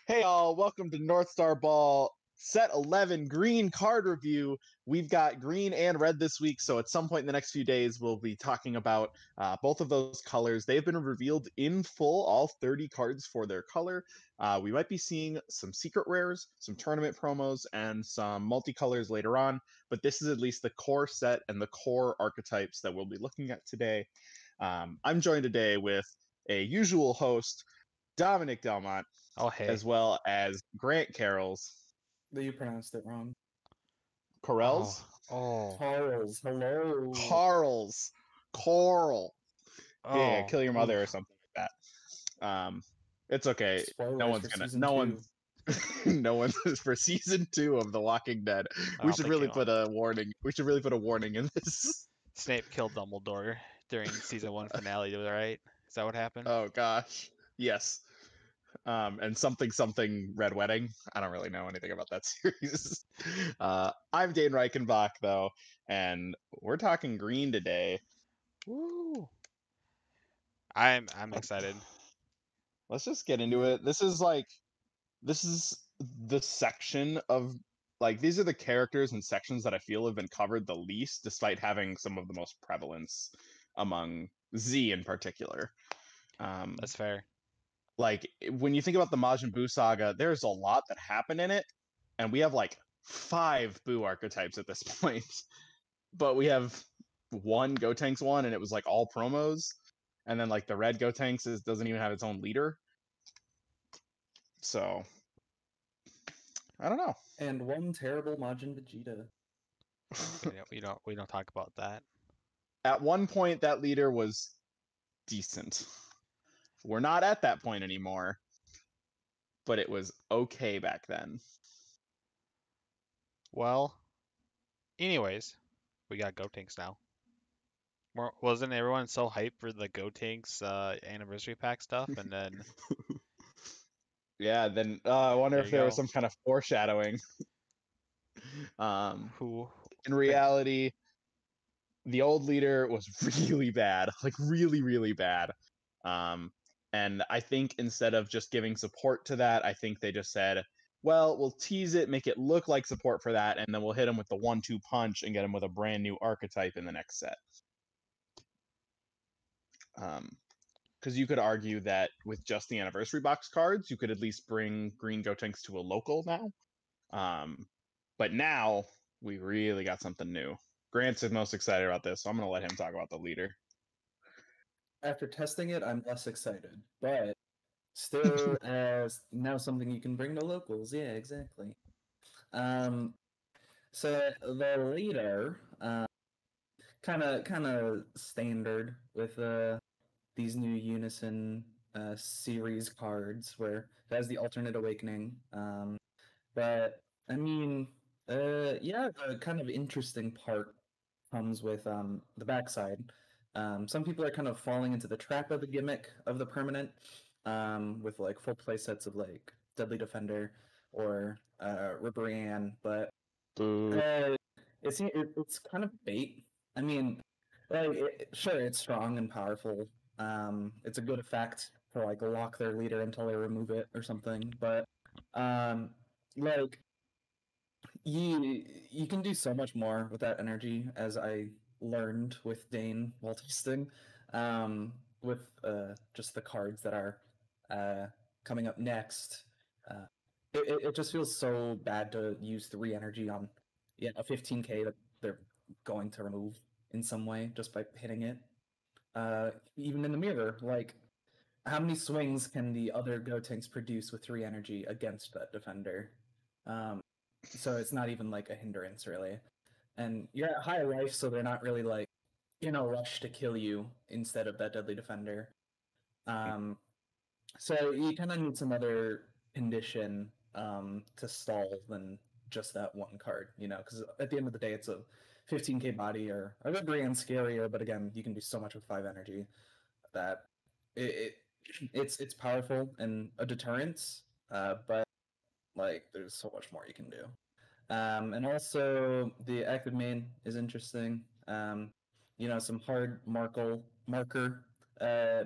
Hey all, welcome to NorthStarBall Set 11 Green Card Review. We've got green and red this week, so at some point in the next few days, we'll be talking about both of those colors. They've been revealed in full, all 30 cards for their color. We might be seeing some secret rares, some tournament promos, and some multicolors later on, but this is at least the core set and the core archetypes that we'll be looking at today. I'm joined today with a usual host, Dominic Delmont, Oh, hey. as well as Grant Carrolls. You pronounced it wrong. Corells? Oh. Charles, hello. Carls. Coral. Yeah, Oh. kill your mother or Oof. something like that. It's okay. Spoilers No one's for gonna. season No 2. one's. No one's for season 2 of The Walking Dead. I We don't should think really anyone- put a warning. We should really put a warning in this. Snape killed Dumbledore during season 1 finale, right? Is that what happened? Oh gosh. Yes. And something Red Wedding. I don't really know anything about that series. I'm Dane Reichenbach though, and we're talking green today. Woo. I'm excited. Let's just get into it. This is the section of these are the characters and sections that I feel have been covered the least, despite having some of the most prevalence among Z in particular. That's fair. Like when you think about the Majin Buu saga, there's a lot that happened in it, and we have like 5 Buu archetypes at this point. But we have one Gotenks one, and it was like all promos, and then like the red Gotenks doesn't even have its own leader. So I don't know. And one terrible Majin Vegeta. We don't talk about that. At one point, that leader was decent. We're not at that point anymore, but it was okay back then. Well, anyways, we got Gotenks now. Wasn't everyone so hyped for the Gotenks anniversary pack stuff? And then Yeah, then I wonder There if you there was go. some kind of foreshadowing. who? In reality, the old leader was really bad, like really, really bad. And I think instead of just giving support to that, I think they just said, well, we'll tease it, make it look like support for that, and then we'll hit him with the 1-2 punch and get him with a brand new archetype in the next set. Because you could argue that with just the anniversary box cards, you could at least bring Green Gotenks to a local now. But now we really got something new. Grant's the most excited about this, so I'm going to let him talk about the leader. After testing it, I'm less excited, but still as now something you can bring to locals. Yeah, exactly. So the leader, kind of standard with these new Unison series cards where it has the alternate awakening. But I mean, yeah, the kind of interesting part comes with the backside. Some people are kind of falling into the trap of the gimmick of the permanent, with like full play sets of like Deadly Defender or Ribrianne, but it's kind of bait. I mean, sure, it's strong and powerful. It's a good effect to like lock their leader until they remove it or something, but like you can do so much more with that energy, as I learned with Dane while testing, with just the cards that are coming up next. It just feels so bad to use 3 energy on a 15k that they're going to remove in some way just by hitting it. Even in the mirror, like how many swings can the other Gotenks produce with 3 energy against that defender? So it's not even like a hindrance really. And you're at high life, so they're not really like in a rush to kill you instead of that Deadly Defender. So you kind of need some other condition to stall than just that one card, because at the end of the day, it's a 15k body or a Ribrianne scarier, but again, you can do so much with 5 energy that it's powerful and a deterrence, but like there's so much more you can do. And also the active main is interesting. Some hard marker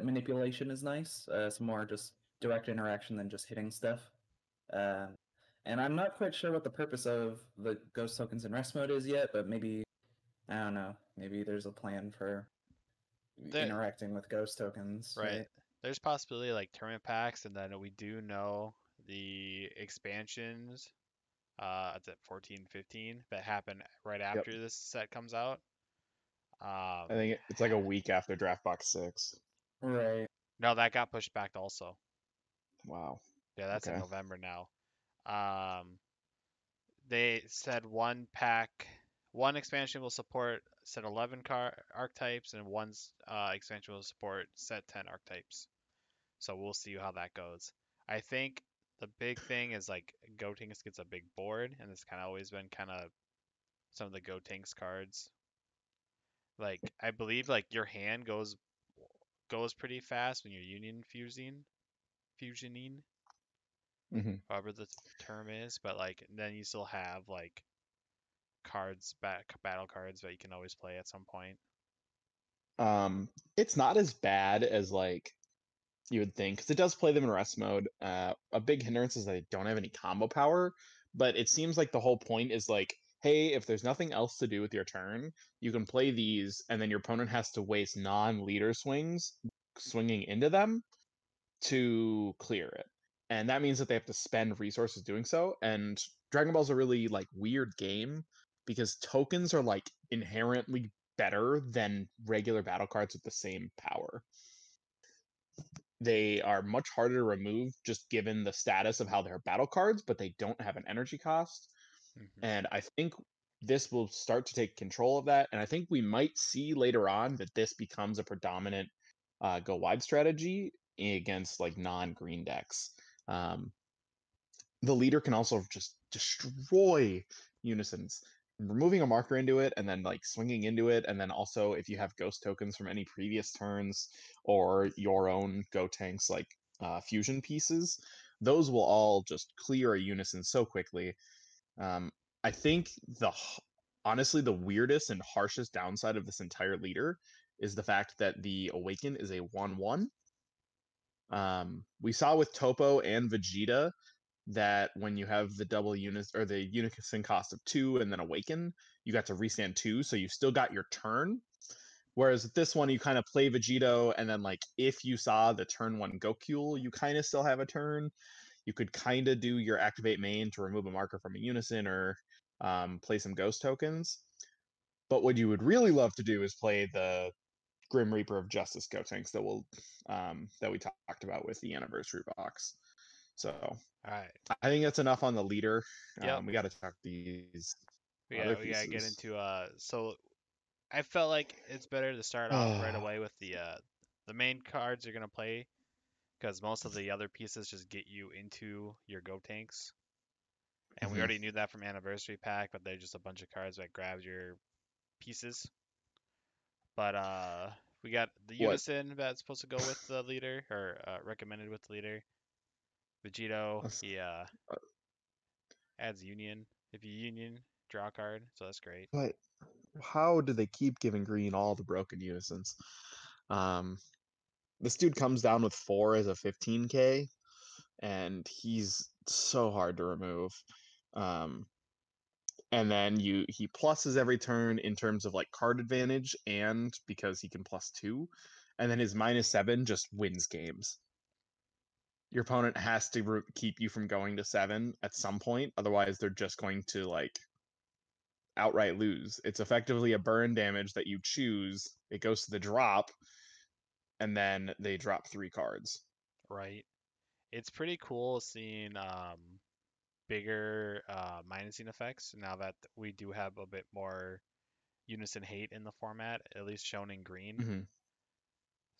manipulation is nice. Some more just direct interaction than just hitting stuff. Uh, and I'm not quite sure what the purpose of the ghost tokens in rest mode is yet, but maybe, I don't know, maybe there's a plan for There, interacting with ghost tokens, right. right? There's possibility like tournament packs, and then we do know the expansions. It's at 14, 15 that happen right Yep. after this set comes out. I think it's like a week after Draft Box 6. Right. No, that got pushed back also. Wow. Yeah, that's in Okay. November now. They said one expansion will support set 11 archetypes, and one expansion will support set 10 archetypes. So we'll see how that goes. I think the big thing is like Gotenks gets a big board, and it's kind of always been kind of some of the Gotenks cards. Like I believe like your hand goes pretty fast when you're union fusioning, hmm however the term is. But like then you still have like battle cards that you can always play at some point. It's not as bad as like you would think, because it does play them in rest mode. A big hindrance is they don't have any combo power, but it seems like the whole point is like, hey, if there's nothing else to do with your turn, you can play these, and then your opponent has to waste non-leader swings swinging into them to clear it. And that means that they have to spend resources doing so. And Dragon Ball's a really like weird game because tokens are like inherently better than regular battle cards with the same power. They are much harder to remove just given the status of how they're battle cards, but they don't have an energy cost. Mm-hmm. And I think this will start to take control of that. And I think we might see later on that this becomes a predominant go wide strategy against like non-green decks. Um, the leader can also just destroy unisons, removing a marker into it and then like swinging into it, and then also if you have ghost tokens from any previous turns or your own Gotenks like fusion pieces, those will all just clear a unison so quickly. um, I think honestly the weirdest and harshest downside of this entire leader is the fact that the awaken is a 1/1. We saw with Topo and Vegeta that when you have the double units or the unison cost of 2 and then awaken, you got to restand 2, so you still got your turn. Whereas with this one, you kind of play Vegito, and then like if you saw the turn 1 Gokul, you kind of still have a turn. You could kind of do your activate main to remove a marker from a unison or play some ghost tokens. But what you would really love to do is play the Grim Reaper of Justice Gotenks that we talked about with the anniversary box. So All right. I think that's enough on the leader. Yep. We got to talk these We other got we gotta get pieces. into so I felt like it's better to start off right away with the main cards you're gonna play because most of the other pieces just get you into your Gotenks. And we Mhm. already knew that from Anniversary Pack, but they're just a bunch of cards that grabs your pieces. But we got the What? Unison that's supposed to go with the leader, or recommended with the leader. Vegito, he adds Union. If you Union, draw a card, so that's great. But how do they keep giving green all the broken unisons? Um, this dude comes down with 4 as a 15k, and he's so hard to remove. Um, and then he pluses every turn in terms of like card advantage, and because he can +2, and then his -7 just wins games. Your opponent has to keep you from going to 7 at some point, otherwise they're just going to like outright lose. It's effectively a burn damage that you choose. It goes to the drop, and then they drop 3 cards. Right. It's pretty cool seeing bigger minusing effects now that we do have a bit more Unison hate in the format, at least shown in green. Mm-hmm.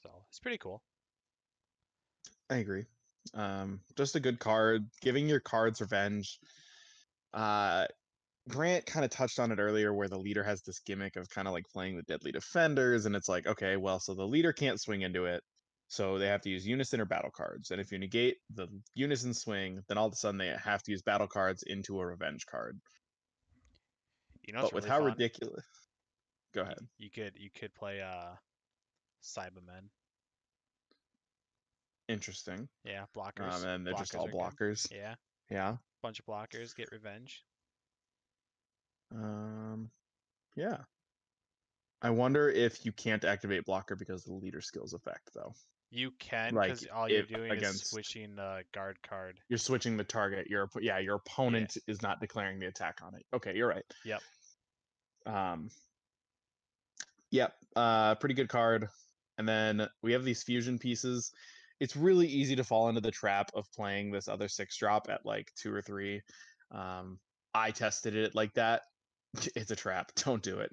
So it's pretty cool. I agree. Just a good card. Giving your cards revenge. Uh, Grant kind of touched on it earlier where the leader has this gimmick of kind of like playing the deadly defenders, and it's like, okay, well, so the leader can't swing into it, so they have to use unison or battle cards. And if you negate the unison swing, then all of a sudden they have to use battle cards into a revenge card. You know, it's But with really how fun. ridiculous. Go ahead. You could play Cybermen. Interesting. Yeah, blockers. And they're just Blockers all are good. blockers. Yeah. Yeah. Bunch of blockers, get revenge. Yeah. I wonder if you can't activate blocker because of the leader skills effect, though. You can, Like because all you're if doing is against switching the guard card. you're switching the target. Your opponent is not declaring the attack on it. Okay, you're right. Yep. Yep. Pretty good card. And then we have these fusion pieces. It's really easy to fall into the trap of playing this other 6-drop at like 2 or 3. I tested it like that. It's a trap. Don't do it.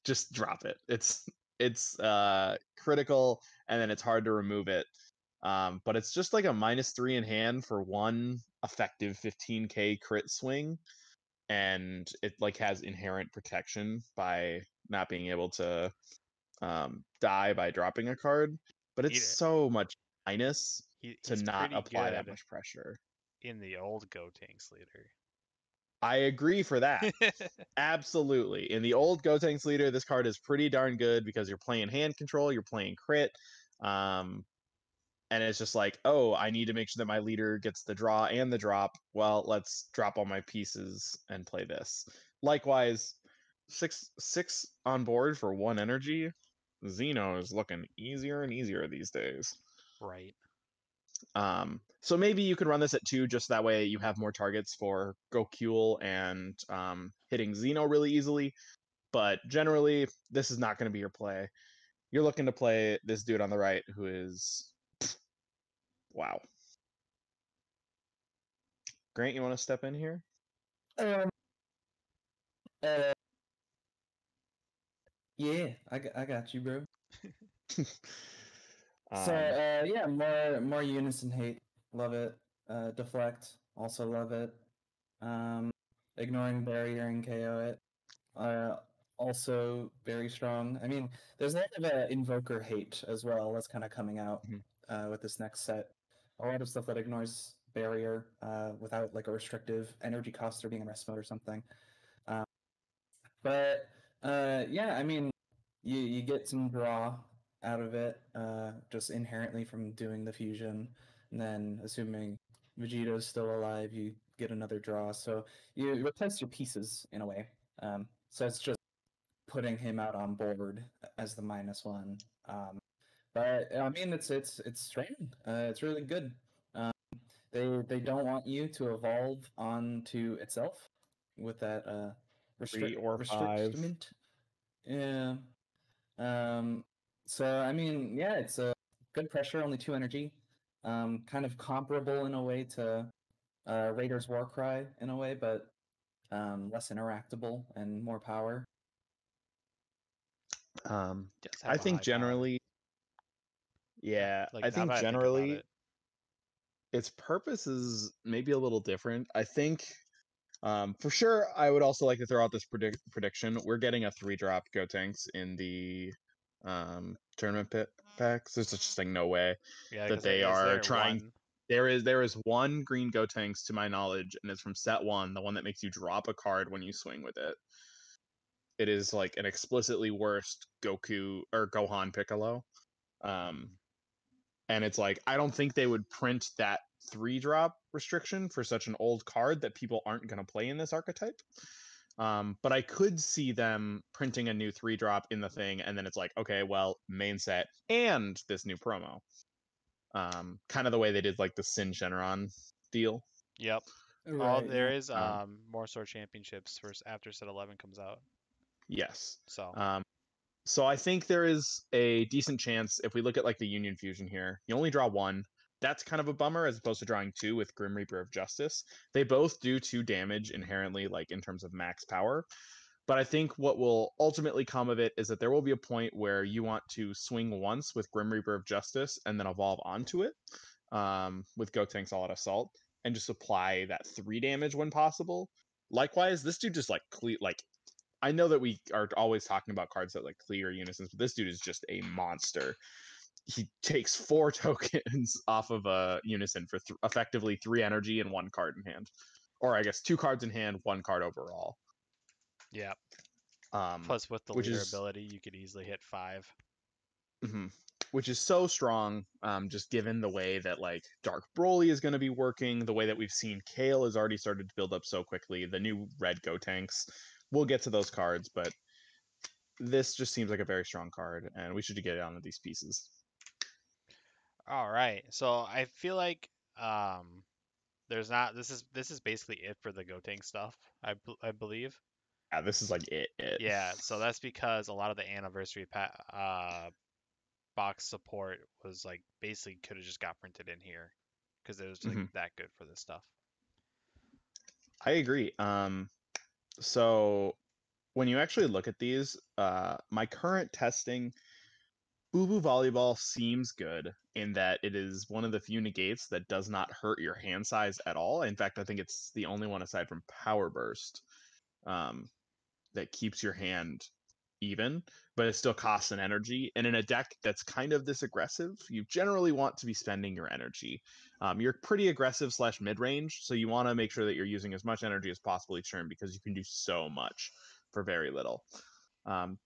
Just drop it. It's critical, and then it's hard to remove it. But it's just like a -3 in hand for one effective 15k crit swing, and it like has inherent protection by not being able to die by dropping a card. But it's Eat it. so much minus to He's not pretty apply that good much pressure. in the old Gotenks leader. I agree for that. Absolutely. In the old Gotenks leader, this card is pretty darn good because you're playing hand control, you're playing crit, and it's just like, oh, I need to make sure that my leader gets the draw and the drop. Well, let's drop all my pieces and play this. Likewise, six on board for 1 energy. Xeno is looking easier and easier these days. Right. So maybe you could run this at 2, just that way you have more targets for Gokul and hitting Xeno really easily. But generally, this is not going to be your play. You're looking to play this dude on the right, who is wow. Grant, you want to step in here? Yeah, I got you, bro. Um, So yeah, more unison hate, love it. Deflect, also love it. Ignoring barrier and KO it, also very strong. I mean, there's a lot of invoker hate as well. That's kind of coming out with this next set. A lot of stuff that ignores barrier without like a restrictive energy cost or being in rest mode or something. But yeah, I mean, you get some draw out of it just inherently from doing the fusion, and then assuming Vegeta's still alive, you get another draw. So you replace your pieces in a way. So it's just putting him out on board as the -1. But I mean, it's straining. It's really good. They don't want you to evolve onto itself with that 3 or 5. restriction. Yeah. So I mean, yeah, it's a good pressure, only 2 energy. Kind of comparable in a way to Raider's Warcry in a way, but less interactable and more power. I think generally, yeah, Like, I now think that I think about generally it, its purpose is maybe a little different. I think for sure, I would also like to throw out this prediction. We're getting a 3-drop Gotenks in the tournament packs. There's just like no way yeah, that because they is are there trying. one? There is one green Gotenks to my knowledge, and it's from set 1, the one that makes you drop a card when you swing with it. It is like an explicitly worst Goku or Gohan Piccolo. And it's like, I don't think they would print that 3-drop restriction for such an old card that people aren't going to play in this archetype. But I could see them printing a new 3-drop in the thing, and then it's like, okay, well, main set and this new promo. Kind of the way they did like the Sin Shenron deal. Yep. Right. There is more Sword Championships after set 11 comes out. Yes. So So I think there is a decent chance if we look at like the Union Fusion here, you only draw 1. That's kind of a bummer as opposed to drawing 2 with Grim Reaper of Justice. They both do 2 damage inherently, like in terms of max power. But I think what will ultimately come of it is that there will be a point where you want to swing once with Grim Reaper of Justice and then evolve onto it with Gotenks All Out Assault and just apply that 3 damage when possible. Likewise, this dude just like I know that we are always talking about cards that like clear unisons, but this dude is just a monster. He takes 4 tokens off of a unison for effectively 3 energy and 1 card in hand, or I guess 2 cards in hand, 1 card overall. yeah. Plus, with the which leader is ability, you could easily hit 5. Mm-hmm. which is so strong, just given the way that like Dark Broly is going to be working, the way that we've seen Kale has already started to build up so quickly, the new red Gotenks. We'll get to those cards, but this just seems like a very strong card, and we should get it onto these pieces. All right. So I feel like there's not this is basically it for the Gotenks stuff. I believe. Yeah, this is like it. Yeah. So that's because a lot of the anniversary box support was like basically could have just got printed in here because it was like that good for this stuff. I agree. So when you actually look at these, my current testing, Boo Boo Volleyball seems good in that it is one of the few negates that does not hurt your hand size at all. In fact, I think it's the only one aside from Power Burst that keeps your hand even, but it still costs an energy. And in a deck that's kind of this aggressive, you generally want to be spending your energy. You're pretty aggressive / mid-range, so you want to make sure that you're using as much energy as possible each turn because you can do so much for very little.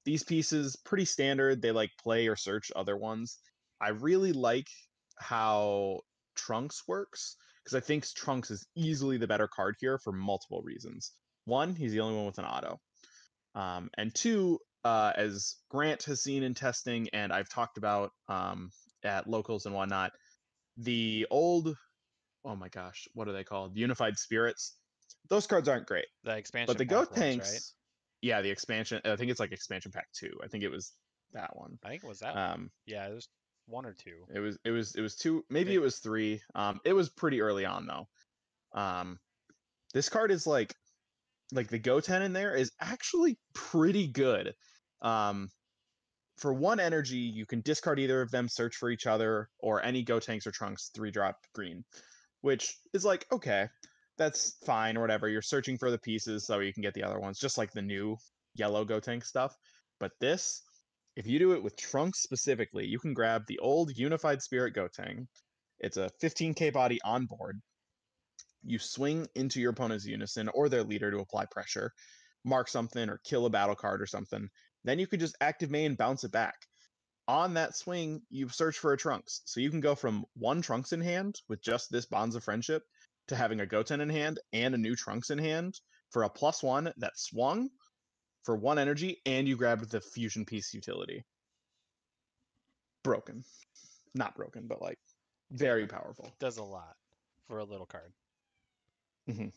These pieces, pretty standard. They like play or search other ones. I really like how Trunks works because I think Trunks is easily the better card here for multiple reasons. One, he's the only one with an auto. And two, as Grant has seen in testing, and I've talked about at locals and whatnot, the old, oh my gosh, what are they called? Unified Spirits. Those cards aren't great. The expansion But the pack Gotenks, ones, right? yeah, the expansion, I think it's like expansion pack 2. I think it was that one. I think it was that one. Yeah, it was 1 or 2. It was 2, maybe it was 3. It was pretty early on though. This card is like the Goten in there is actually pretty good. For 1 energy, you can discard either of them, search for each other, or any Gotenks or Trunks 3-drop green, which is like, okay, that's fine or whatever. You're searching for the pieces so you can get the other ones, just like the new yellow Gotenk stuff. But this, if you do it with Trunks specifically, you can grab the old Unified Spirit Gotenk. It's a 15k body on board. You swing into your opponent's unison or their leader to apply pressure, mark something or kill a battle card or something. Then you can just active main, bounce it back. On that swing, you search for a Trunks. So you can go from 1 Trunks in hand with just this Bonds of Friendship to having a Goten in hand and a new Trunks in hand for a +1 that swung for 1 energy, and you grabbed the fusion piece utility. Broken. Not broken, but like very powerful. Does a lot for a little card. And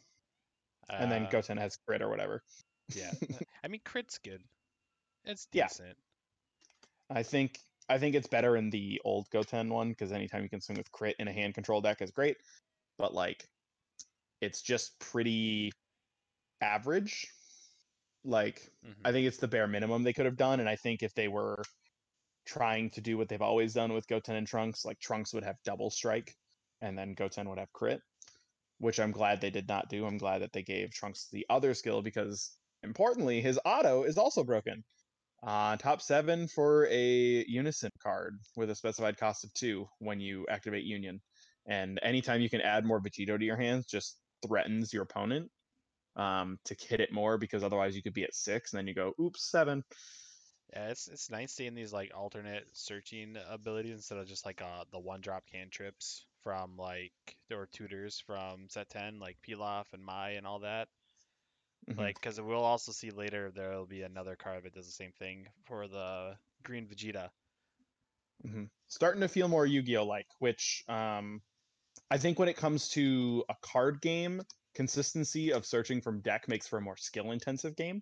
then Goten has crit or whatever. Yeah. I mean, crit's good. It's decent. I think it's better in the old Goten one because anytime you can swing with crit in a hand control deck is great, but like it's just pretty average. Like I think it's the bare minimum they could have done, and I think if they were trying to do what they've always done with Goten and Trunks, like Trunks would have double strike and then Goten would have crit, which I'm glad they did not do. I'm glad that they gave Trunks the other skill because importantly, his auto is also broken. Top 7 for a Unison card with a specified cost of 2 when you activate Union. And anytime you can add more Vegito to your hands, just threatens your opponent to hit it more because otherwise you could be at 6 and then you go, oops, 7. Yeah, it's nice seeing these like alternate searching abilities instead of just like the 1-drop cantrips from like there were tutors from set 10 like Pilaf and Mai and all that. Like, because we'll also see later there will be another card that does the same thing for the green Vegeta. Starting to feel more Yu-Gi-Oh like, which I think when it comes to a card game, consistency of searching from deck makes for a more skill-intensive game.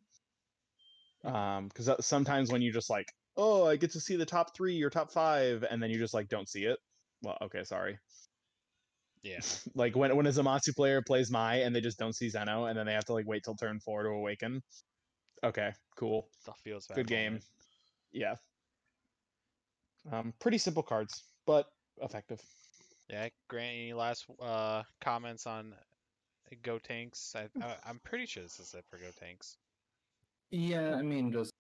Because sometimes when you just like, oh, I get to see the top 3 or top 5, and then you just like don't see it. Well, okay, sorry. Yeah. Like when a Zamasu player plays Mai and they just don't see Zeno, and then they have to like wait till turn 4 to awaken. Okay, cool. That feels bad. Good game. Yeah. Pretty simple cards, but effective. Yeah, Grant, any last comments on Gotenks? I'm pretty sure this is it for Gotenks. Yeah, I mean, just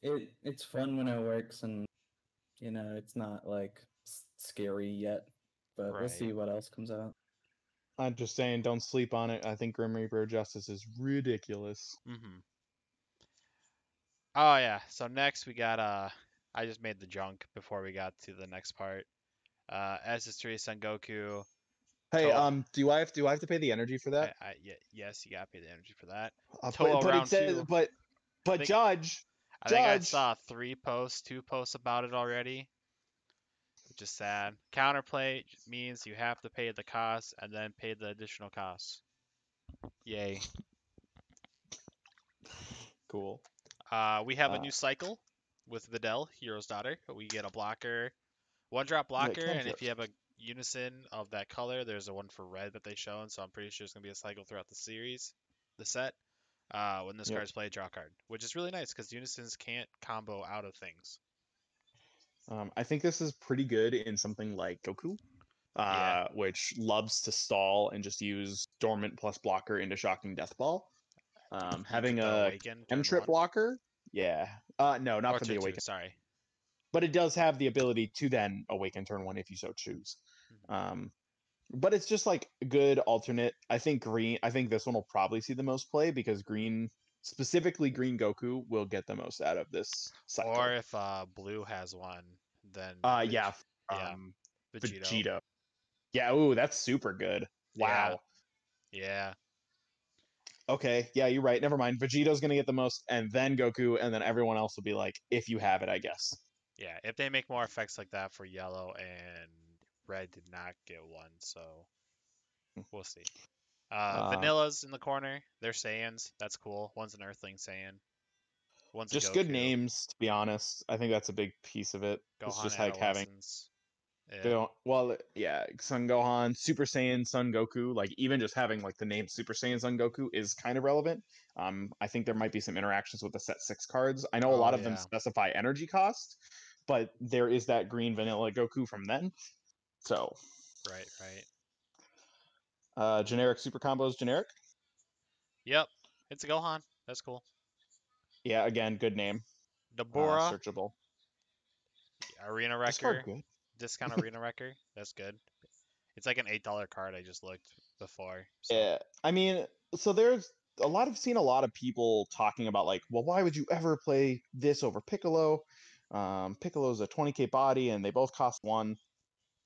it's fun when it works, and you know, it's not like scary yet, but we'll see what else comes out. I'm just saying, don't sleep on it. I think Grim Reaper of Justice is ridiculous. Oh yeah. So next we got I just made the junk before we got to the next part. SS3 Son Goku. Hey, To- do I have to pay the energy for that? yes, you gotta pay the energy for that. But Toa it round says, 2. but I think Judge, I think I Judge. saw 2 posts about it already, which is sad. Counterplay means you have to pay the cost and then pay the additional costs. Yay. Cool. We have a new cycle with Videl, Hero's Daughter. We get a blocker, 1-drop blocker, and if you have a unison of that color, there's a one for red that they've shown, so I'm pretty sure it's going to be a cycle throughout the series, the set. When this card's played, draw a card, which is really nice because unisons can't combo out of things. I think this is pretty good in something like Goku, Yeah. which loves to stall and just use Dormant plus blocker into Shocking Death Ball. Having a M-Trip blocker, yeah. No, not or for the turn 2, Awaken. sorry. But it does have the ability to then Awaken turn 1 if you so choose. But it's just like a good alternate. I think this one will probably see the most play because specifically Green Goku, will get the most out of this cycle. Or if blue has one, then yeah, Vegeta. Yeah, ooh, that's super good. Wow. Yeah. Okay, yeah, you're right. Never mind. Vegeta's gonna get the most, and then Goku, and then everyone else will be like, if you have it, I guess. Yeah, if they make more effects like that for yellow and red did not get one, so we'll see. Vanilla's in the corner. They're Saiyans. That's cool. One's an Earthling Saiyan. One's just a Goku. Good names, to be honest. I think that's a big piece of it. Gohan it's just like having. Yeah. Son Gohan, Super Saiyan, Son Goku. Like even just having like the name Super Saiyan Son Goku is kind of relevant. I think there might be some interactions with the set 6 cards. I know a lot of them specify energy cost, but there is that green vanilla Goku from then. So. Right. Generic super combos, generic. Yep, it's a Gohan. That's cool. Yeah, again, good name. Dabura. Searchable. Arena Wrecker. Discount Arena Wrecker. That's good. It's like an $8 card. I just looked before. So. Yeah, I mean, so there's seen a lot of people talking about like, well, why would you ever play this over Piccolo? Piccolo's a 20k body, and they both cost 1.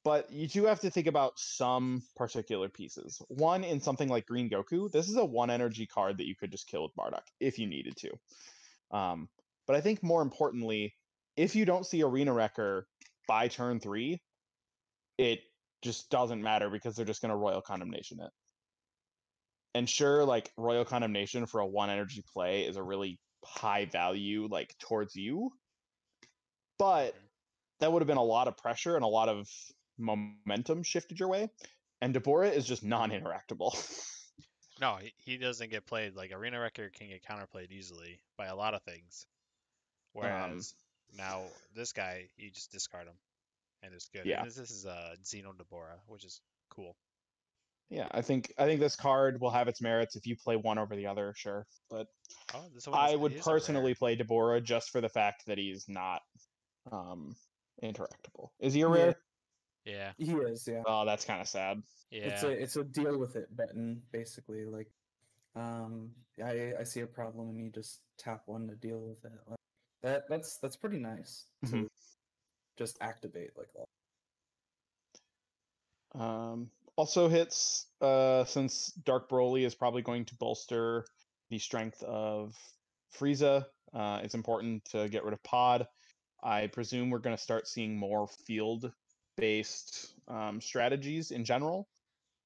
But you do have to think about some particular pieces. One, in something like Green Goku, this is a 1 energy card that you could just kill with Bardock if you needed to. But I think more importantly, if you don't see Arena Wrecker by turn 3, it just doesn't matter because they're just going to Royal Condemnation it. And sure, like Royal Condemnation for a 1 energy play is a really high value like towards you, but that would have been a lot of pressure and a lot of momentum shifted your way, and Dabura is just non-interactable. No, he doesn't get played. Like Arena Wrecker can get counterplayed easily by a lot of things, whereas now this guy, you just discard him and it's good. Yeah, and this is a Xeno Dabura, which is cool. Yeah, I think this card will have its merits if you play one over the other, sure, but I would personally play Dabura just for the fact that he's not interactable. Is he a rare? Yeah. He is, yeah. Oh, that's kind of sad. Yeah. It's a deal with it button, basically. Like, I see a problem and you just tap 1 to deal with it. Like, that's pretty nice to just activate like that. Also hits, since Dark Broly is probably going to bolster the strength of Frieza, it's important to get rid of Pod. I presume we're going to start seeing more field-based strategies in general.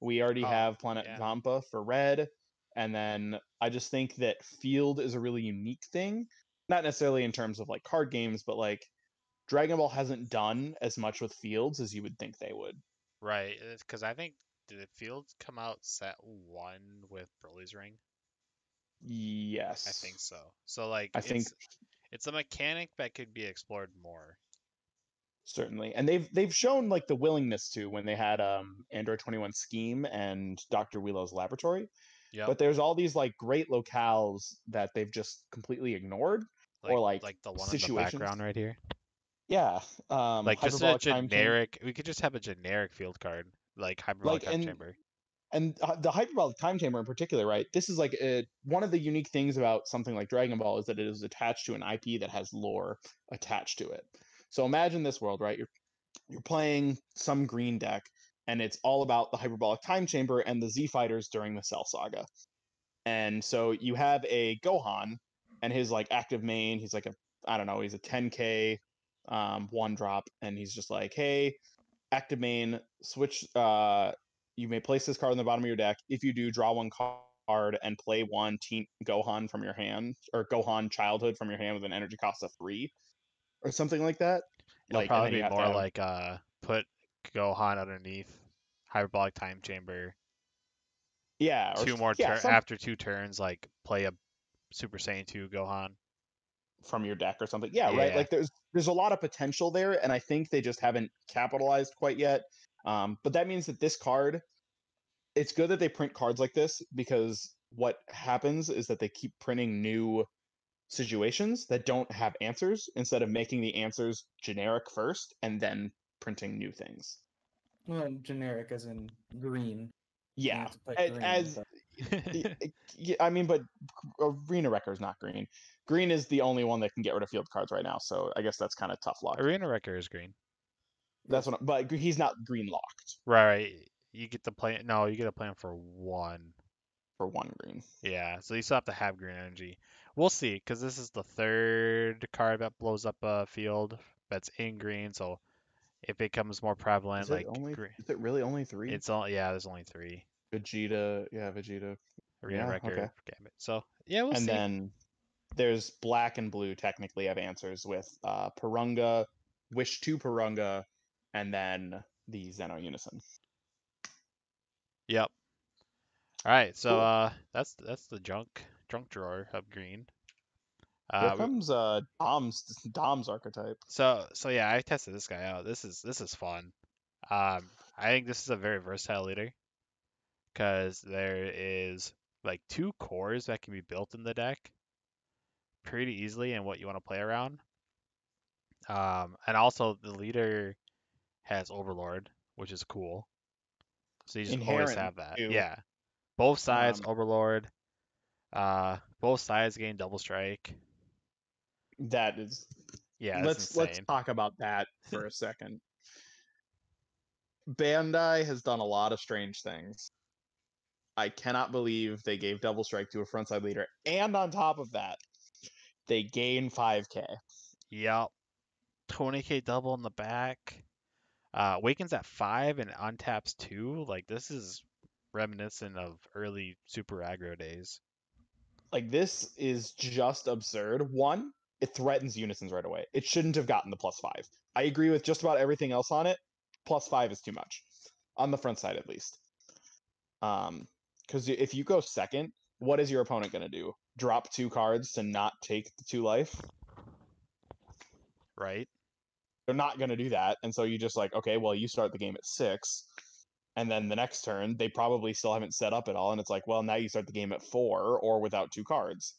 We already have Planet Vampa for red, and then I just think that field is a really unique thing. Not necessarily in terms of like card games, but like Dragon Ball hasn't done as much with fields as you would think they would. Right, because I think, did fields come out set 1 with Broly's ring? Yes. I think so. So like, it's a mechanic that could be explored more. Certainly, and they've shown like the willingness to when they had Android 21 Scheme and Dr. Wheelo's Laboratory. Yeah. But there's all these like great locales that they've just completely ignored, or like the one situations. in the background right here. Yeah. Like just a generic. We could just have a generic field card, like Hyperbolic Time Chamber. And the Hyperbolic Time Chamber in particular, right? This is like one of the unique things about something like Dragon Ball is that it is attached to an IP that has lore attached to it. So imagine this world, right? You're playing some green deck, and it's all about the Hyperbolic Time Chamber and the Z Fighters during the Cell Saga. And so you have a Gohan, and his like active main, he's like I don't know, he's a 10k one drop, and he's just like, hey, active main, switch. You may place this card on the bottom of your deck. If you do, draw one card and play one Teen Gohan from your hand, or Gohan Childhood from your hand with an energy cost of 3, or something like that. It'll Like, and then probably you be have to more have like put Gohan underneath Hyperbolic Time Chamber. yeah, or some After 2 turns, like play a Super Saiyan 2 Gohan. from your deck or something. Yeah, right. Yeah. Like there's a lot of potential there, and I think they just haven't capitalized quite yet. But that means that this card, it's good that they print cards like this, because what happens is that they keep printing new situations that don't have answers, instead of making the answers generic first and then printing new things. Well, generic as in green. You Yeah, have to put green, as but I mean, but Arena Wrecker is not green. Green is the only one that can get rid of field cards right now, so I guess that's kind of tough luck. Arena Wrecker is green. That's what, but he's not green locked Right. You get to play. No, you get to play him for 1. for 1 green. Yeah, so you still have to have green energy. We'll see, because this is the 3rd card that blows up a field that's in green. So if it becomes more prevalent, like Is it really only 3? it's all yeah. There's only 3. Vegeta, yeah, Vegeta. Arena Yeah, Wrecker, okay. Gambit. So yeah, we'll And see. then there's black and blue technically have answers with Purunga, Wish to Purunga, and then the Xeno Unison. Yep. All right, so Cool. that's the junk drawer of green. Here comes Dom's archetype. So yeah, I tested this guy out. This is fun. I think this is a very versatile leader, because there is like 2 cores that can be built in the deck pretty easily and what you want to play around. And also the leader has Overlord, which is cool. So you just always Inherent have that. too. Yeah. Both sides Um, Overlord. Both sides gain double strike. That is. Yeah, that's Let's insane. talk about that for a second. Bandai has done a lot of strange things. I cannot believe they gave double strike to a frontside leader, and on top of that, they gain 5k. Yep. 20k double in the back. Wakens at 5 and untaps 2. Like, this is reminiscent of early super aggro days. Like, this is just absurd. One, it threatens Unisons right away. It shouldn't have gotten the +5. I agree with just about everything else on it. +5 is too much. On the front side, at least. Because if you go second, what is your opponent going to do? Drop 2 cards to not take the 2 life? Right? They're not going to do that. And so you just like, okay, well, you start the game at 6. And then the next turn, they probably still haven't set up at all. And it's like, well, now you start the game at 4 or without 2 cards.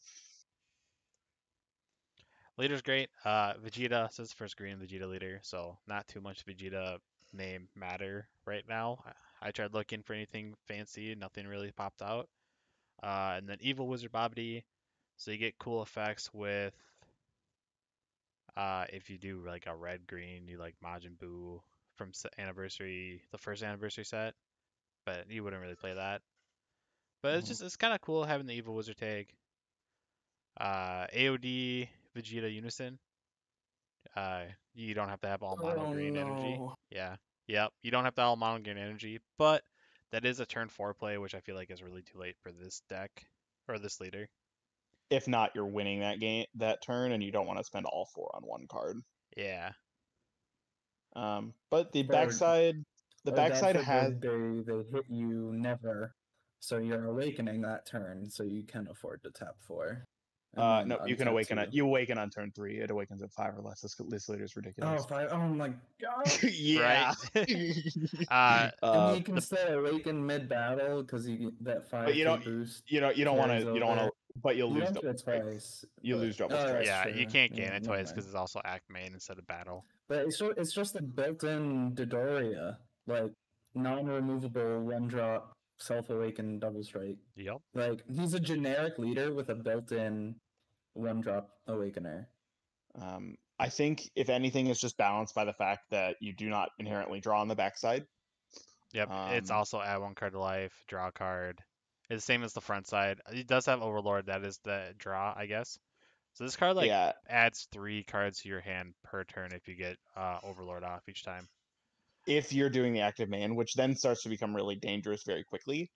Leader's great. Vegeta, so it's first green Vegeta leader, so not too much Vegeta name matter right now. I tried looking for anything fancy, nothing really popped out. And then Evil Wizard Babidi, so you get cool effects with if you do like a red green, you like Majin Buu from the first anniversary set, but you wouldn't really play that. But it's kind of cool having the Evil Wizard tag. AOD Vegeta Unison. You don't have to have all mono green energy. Yeah. Yep. You don't have to have all mono green energy, but that is a turn 4 play, which I feel like is really too late for this deck or this leader. If not, you're winning that turn, and you don't want to spend all 4 on 1 card. Yeah. But the backside has. They hit you never, so you're awakening that turn, so you can afford to tap 4. No, you can awaken it. You awaken on turn 3. It awakens at 5 or less. This leader is ridiculous. Oh, 5. Oh my god. Yeah. And you can still awaken mid battle because you get that 5 boost. You don't want to. But you'll lose double strike. Twice. You lose double strike. Yeah, you can't gain it twice because because it's also act main instead of battle. But it's just a built-in Dodoria, like non-removable 1-drop self-awakened double strike. Yep. Like he's a generic leader with a built-in 1-drop awakener. I think if anything, it's just balanced by the fact that you do not inherently draw on the backside. Yep, it's Um, also add 1 card to life, draw a card. It's the same as the front side. It does have Overlord, that is the draw, I guess. So this card like yeah, adds 3 cards to your hand per turn if you get Overlord off each time. if you're doing the active man, which then starts to become really dangerous very quickly.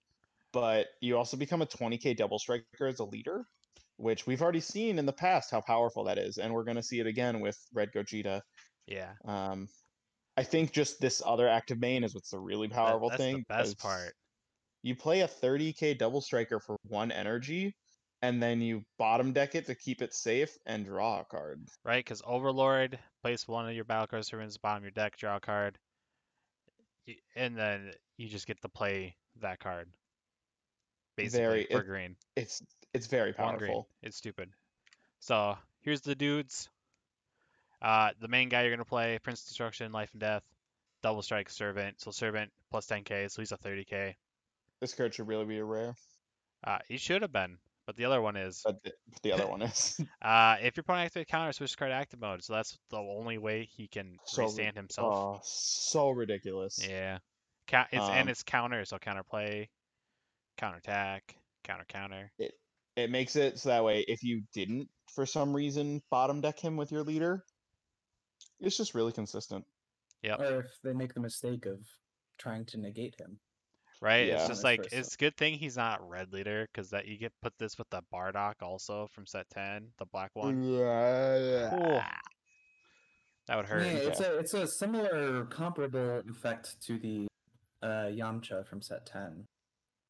But you also become a 20k double striker as a leader, which we've already seen in the past how powerful that is, and we're going to see it again with Red Gogeta. Yeah, I think just this other active main is what's the really powerful that's the thing, best because part, you play a 30k double striker for 1 energy, and then you bottom deck it to keep it safe and draw a card. right? Because Overlord, place 1 of your battle cards from the bottom of your deck, draw a card, and then you just get to play that card, basically, Very for green. it's very 1 green. powerful. It's stupid. So here's the dudes. The main guy you're gonna play, Prince Destruction, Life and Death, Double Strike, Servant. So Servant plus 10k, so he's a 30k. This card should really be a rare, He should have been, but the other one is. but the other one is If your opponent activates counter, switch card to active mode. So that's the only way he can restand himself. so ridiculous. Yeah. Um, It's counter, so counter play, counter attack, counter. it it makes it so that way if you didn't for some reason bottom deck him with your leader, it's just really consistent. Yep. Or if they make the mistake of trying to negate him. Right? It's Yeah. just Vice like versa. it's a good thing he's not red leader because that you get put this with the Bardock also from set 10, the black one. Cool. That would hurt. Yeah, it's a similar comparable effect to the Yamcha from set 10.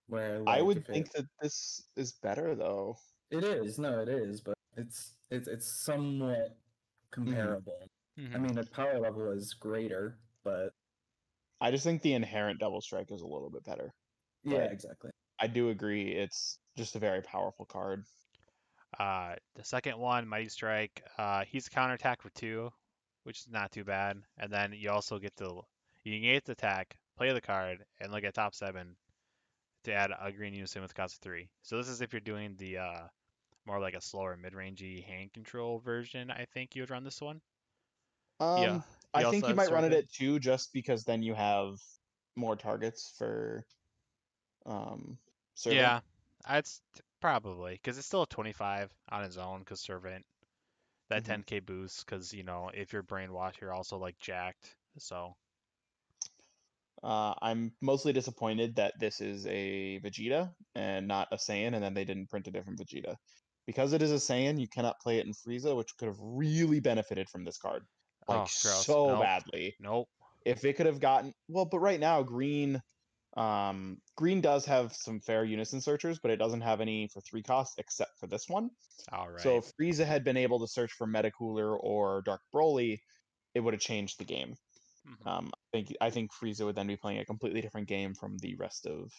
Where like I would if think that this is better though. it is, no, it is, but it's somewhat comparable. I Mhm. mean the power level is greater, but I just think the inherent double strike is a little bit better. yeah, But exactly. I do agree it's just a very powerful card. The second one, Mighty Strike, he's counterattack for 2, which is not too bad. And then you also get to you can get the attack, play the card, and look at top 7 to add a green unison with cost of 3. So this is if you're doing the more like a slower mid-rangey hand control version. I think you would run this one. Yeah. He I also think you has might run it Servant. at 2 just because then you have more targets for Servant. Yeah, probably because it's still a 25 on his own because Servant that Mhm. 10k boost because if you're brainwashed you're also like jacked. So I'm mostly disappointed that this is a Vegeta and not a Saiyan, and then they didn't print a different Vegeta. Because it is a Saiyan, you cannot play it in Frieza, which could have really benefited from this card, like gross. so Nope. badly. Nope. If it could have gotten but right now Green does have some fair unison searchers, but it doesn't have any for 3 costs except for this one. All So right. if Frieza had been able to search for Metacooler or Dark Broly, it would have changed the game. Mhm. I think Frieza would then be playing a completely different game from the rest of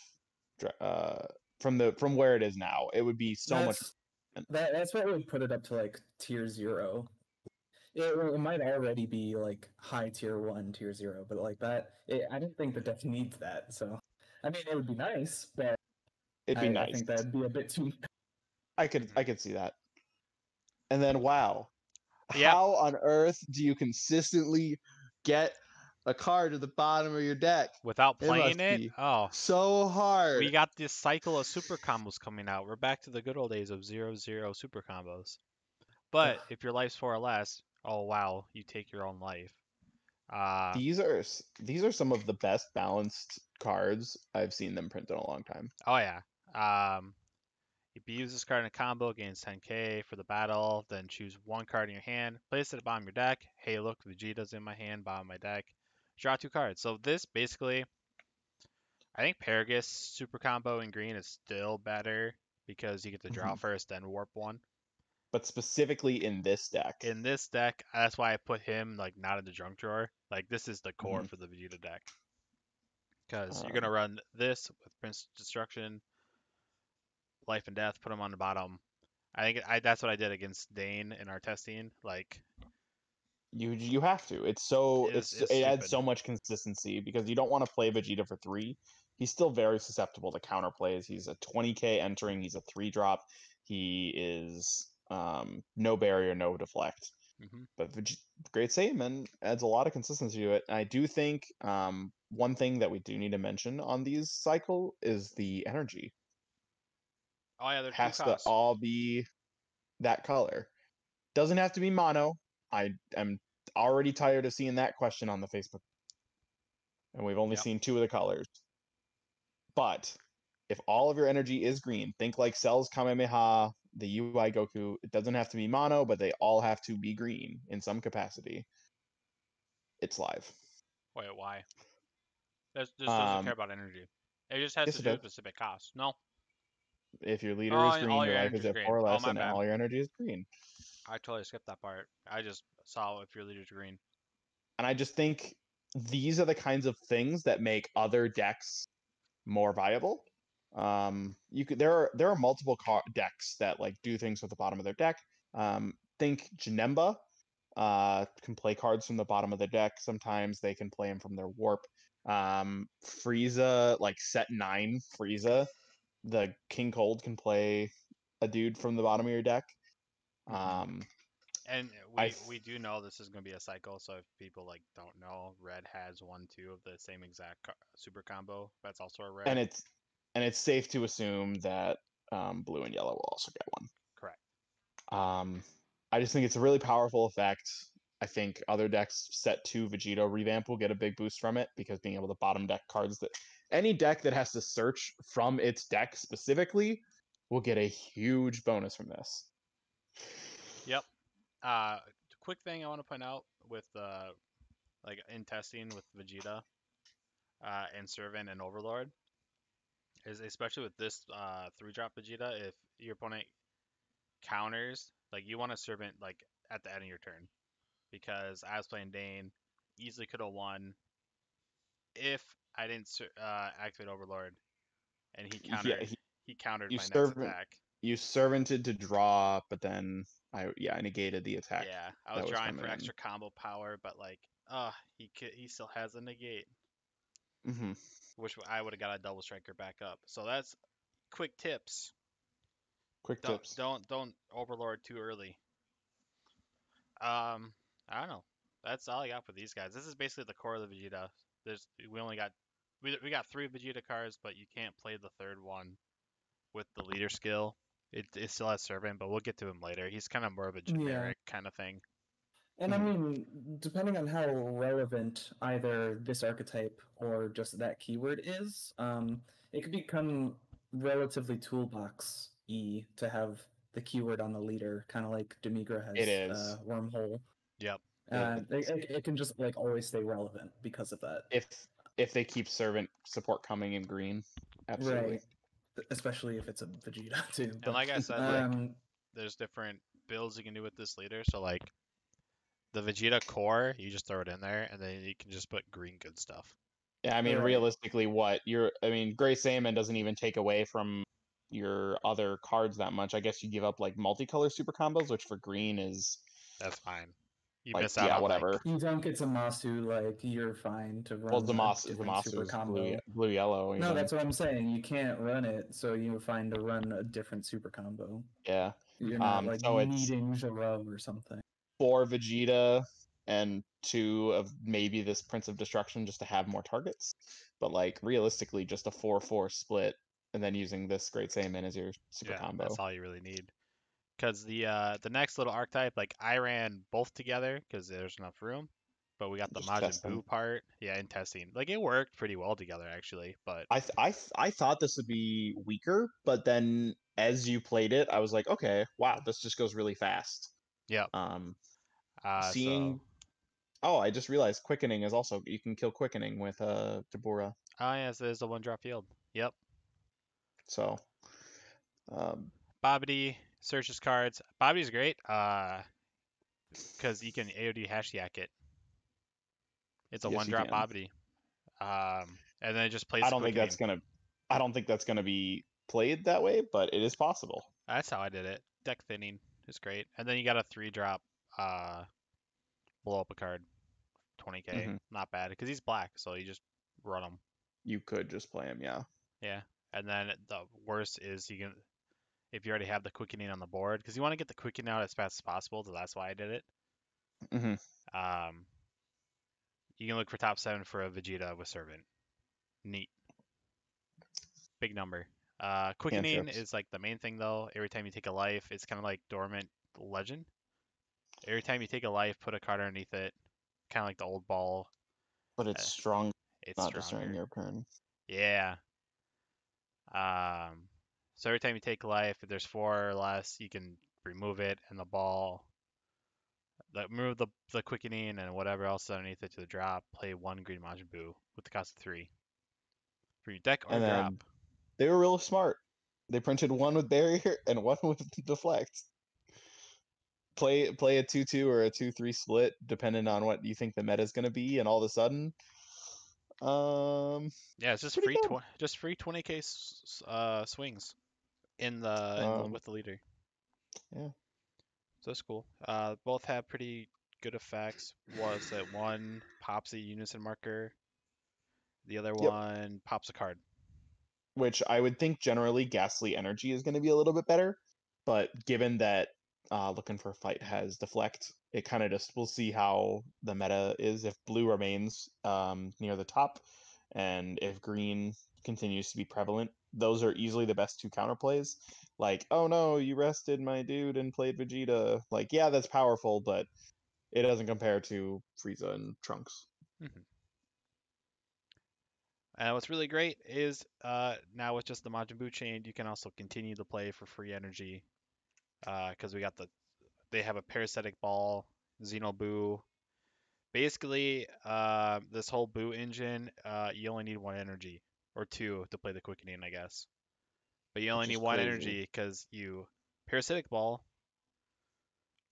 from where it is now. It would be so much. That's what would put it up to like tier 0. It might already be like high tier 1, tier 0, but like I didn't think the deck needs that. So, I mean, it would be nice, but It'd be I nice. think that'd be a bit too. I could see that. And then wow, Yep. how on earth do you consistently get a card to the bottom of your deck? Without It playing must it, be oh, so hard. we got this cycle of super combos coming out. We're back to the good old days of 0-0 super combos. But if your life's 4 or less, oh wow, you take your own life. These are some of the best balanced cards I've seen them print in a long time. Oh yeah. If you use this card in a combo, gains 10k for the battle, then choose 1 card in your hand, place it at the bottom of your deck. Hey, look, Vegeta's in my hand, bottom of my deck. Draw 2 cards. So this basically, I think Paragus super combo in green is still better because you get to draw first, then warp 1. But specifically in this deck. In this deck, that's why I put him like not in the junk drawer. Like this is the core for the Vegeta deck. Because you're gonna run this with Prince Destruction, Life and Death, put him on the bottom. I think that's what I did against Dane in our testing. Like you have to. It adds so much consistency because you don't want to play Vegeta for 3. He's still very susceptible to counter plays. He's a 20k entering. He's a 3 drop. He is no barrier, no deflect. Hmm. But Great Saiyaman adds a lot of consistency to it. And I do think one thing that we do need to mention on these cycle is the energy. Oh yeah, there's two Has to costs. all be that color. Doesn't have to be mono. I am already tired of seeing that question on the Facebook. And we've only Yep. seen 2 of the colors. But if all of your energy is green, think like Cell's Kamehameha, the UI Goku. It doesn't have to be mono, but they all have to be green in some capacity. It's live. Wait, why? This doesn't care about energy. It just has Yes, to it do does. with specific costs. No. If your leader is Oh, green, all your your life is energy's at green. 4 or Oh, less, my and bad. all your energy is green. I totally skipped that part. I just saw if your leader's green. And I just think these are the kinds of things that make other decks more viable. There are multiple decks that like do things with the bottom of their deck. Think Janemba can play cards from the bottom of the deck. Sometimes they can play them from their warp. Frieza, like set 9 Frieza, the King Cold can play a dude from the bottom of your deck. Um, And I we do know this is going to be a cycle, so if people like don't know, red has 1-2 of the same exact super combo. That's also a rare. and it's safe to assume that blue and yellow will also get one. Correct. I just think it's a really powerful effect. I think other decks set 2 Vegito revamp will get a big boost from it because being able to bottom deck cards that any deck that has to search from its deck specifically will get a huge bonus from this. Yep. Quick thing I want to point out with like in testing with Vegeta, and Servant and Overlord is especially with this 3-drop Vegeta, if your opponent counters, like you want a Servant like at the end of your turn, because I was playing Dane, easily could have won if I didn't activate Overlord, and Yeah, he countered you my next servant attack. you servanted to draw, but then I negated the attack Yeah, I was that was drawing for coming in. extra combo power, but like, he still has a negate, Mm-hmm. which I would have got a double striker back up. So that's quick tips. Quick Don't tips. don't overlord too early. I don't know. That's all I got for these guys. This is basically the core of the Vegeta. We only got we got 3 Vegeta cards, but you can't play the third one with the leader skill. It still has Servant, but we'll get to him later. He's kind of more of a generic kind of thing. And I mean, depending on how relevant either this archetype or just that keyword is, it could become relatively toolbox-y to have the keyword on the leader, kind of like Demigra It has is. Wormhole. Yep. It can just like always stay relevant because of that. If they keep servant support coming in green, absolutely. Right. Especially if it's a Vegeta too. And like I said, Yeah. like there's different builds you can do with this leader. So like the Vegeta core, you just throw it in there, and then you can just put green good stuff. Yeah, I mean, Right. realistically, Gray Saiyaman doesn't even take away from your other cards that much. I guess you give up like multicolor super combos, which for green is That's fine. You like, miss out yeah, on whatever. like you don't get Zamasu, like you're fine to Well, run a different super is combo. blue yellow. No, that's what I'm saying. You can't run it, so you're fine to run a different super combo. Yeah. You're not like So it's needing Zero or something. 4 Vegeta and 2 of maybe this Prince of Destruction just to have more targets. But like realistically, just a 4-4 split, and then using this Great Saiyaman as your super combo. That's all you really need. Because the next little archetype, like I ran both together because there's enough room, but we got the Just Majin test them. Buu part, in testing. Like it worked pretty well together actually, but I thought this would be weaker, but then as you played it, I was like, okay, wow, this just goes really fast. yeah. Seeing, oh, I just realized quickening is also, you can kill quickening with Dabura. Oh yes, there's a 1-drop field. Yep. So, Babidi searches cards. Babidi's great. Because you can AOD hash yak it. It's a yes, you 1-drop can. Babidi. And then it just plays. I don't think that's gonna be played that way, but it is possible. That's how I did it. Deck thinning is great. And then you got a 3-drop blow up a card. 20k. Mm-hmm. Not bad. Because he's black, so you just run him. You could just play him, yeah. Yeah. And then the worst is you can, if you already have the quickening on the board, because you want to get the quickening out as fast as possible, so that's why I did it. Mm-hmm. You can look for top 7 for a Vegeta with Servant. Neat. Big number. Quickening Cantrips. is like the main thing though. Every time you take a life, it's kind of like Dormant Legend. Every time you take a life, put a card underneath it. Kind of like the old ball. But it's Uh, strong, it's not just during stronger. your turn. Yeah. So every time you take life, if there's 4 or less, you can remove it and the ball. Remove the quickening and whatever else is underneath it to the drop. Play 1 green Majin Buu with the cost of 3 for your deck or And drop. then they were real smart. They printed one with barrier and one with deflect. Play a 2-2 or a 2-3 split, depending on what you think the meta is going to be, and all of a sudden, Yeah, it's just pretty free good. just free 20k swings in with the leader. Yeah. So that's cool. Both have pretty good effects. Was that one pops a unison marker, the other Yep. one pops a card. Which I would think generally Ghastly Energy is going to be a little bit better, but given that Looking for a Fight has deflect, it kind of just we'll see how the meta is if blue remains near the top, and if green continues to be prevalent. Those are easily the best 2 counterplays. Like, oh no, you rested my dude and played Vegeta. Like, yeah, that's powerful, but it doesn't compare to Frieza and Trunks. Mm-hmm. And what's really great is now with just the Majin Buu chain, you can also continue to play for free energy because they have a parasitic ball, Xeno Buu. Basically, this whole Buu engine, you only need 1 energy or 2 to play the quickening, I guess. But you only Which need is 1 crazy. energy because you parasitic ball,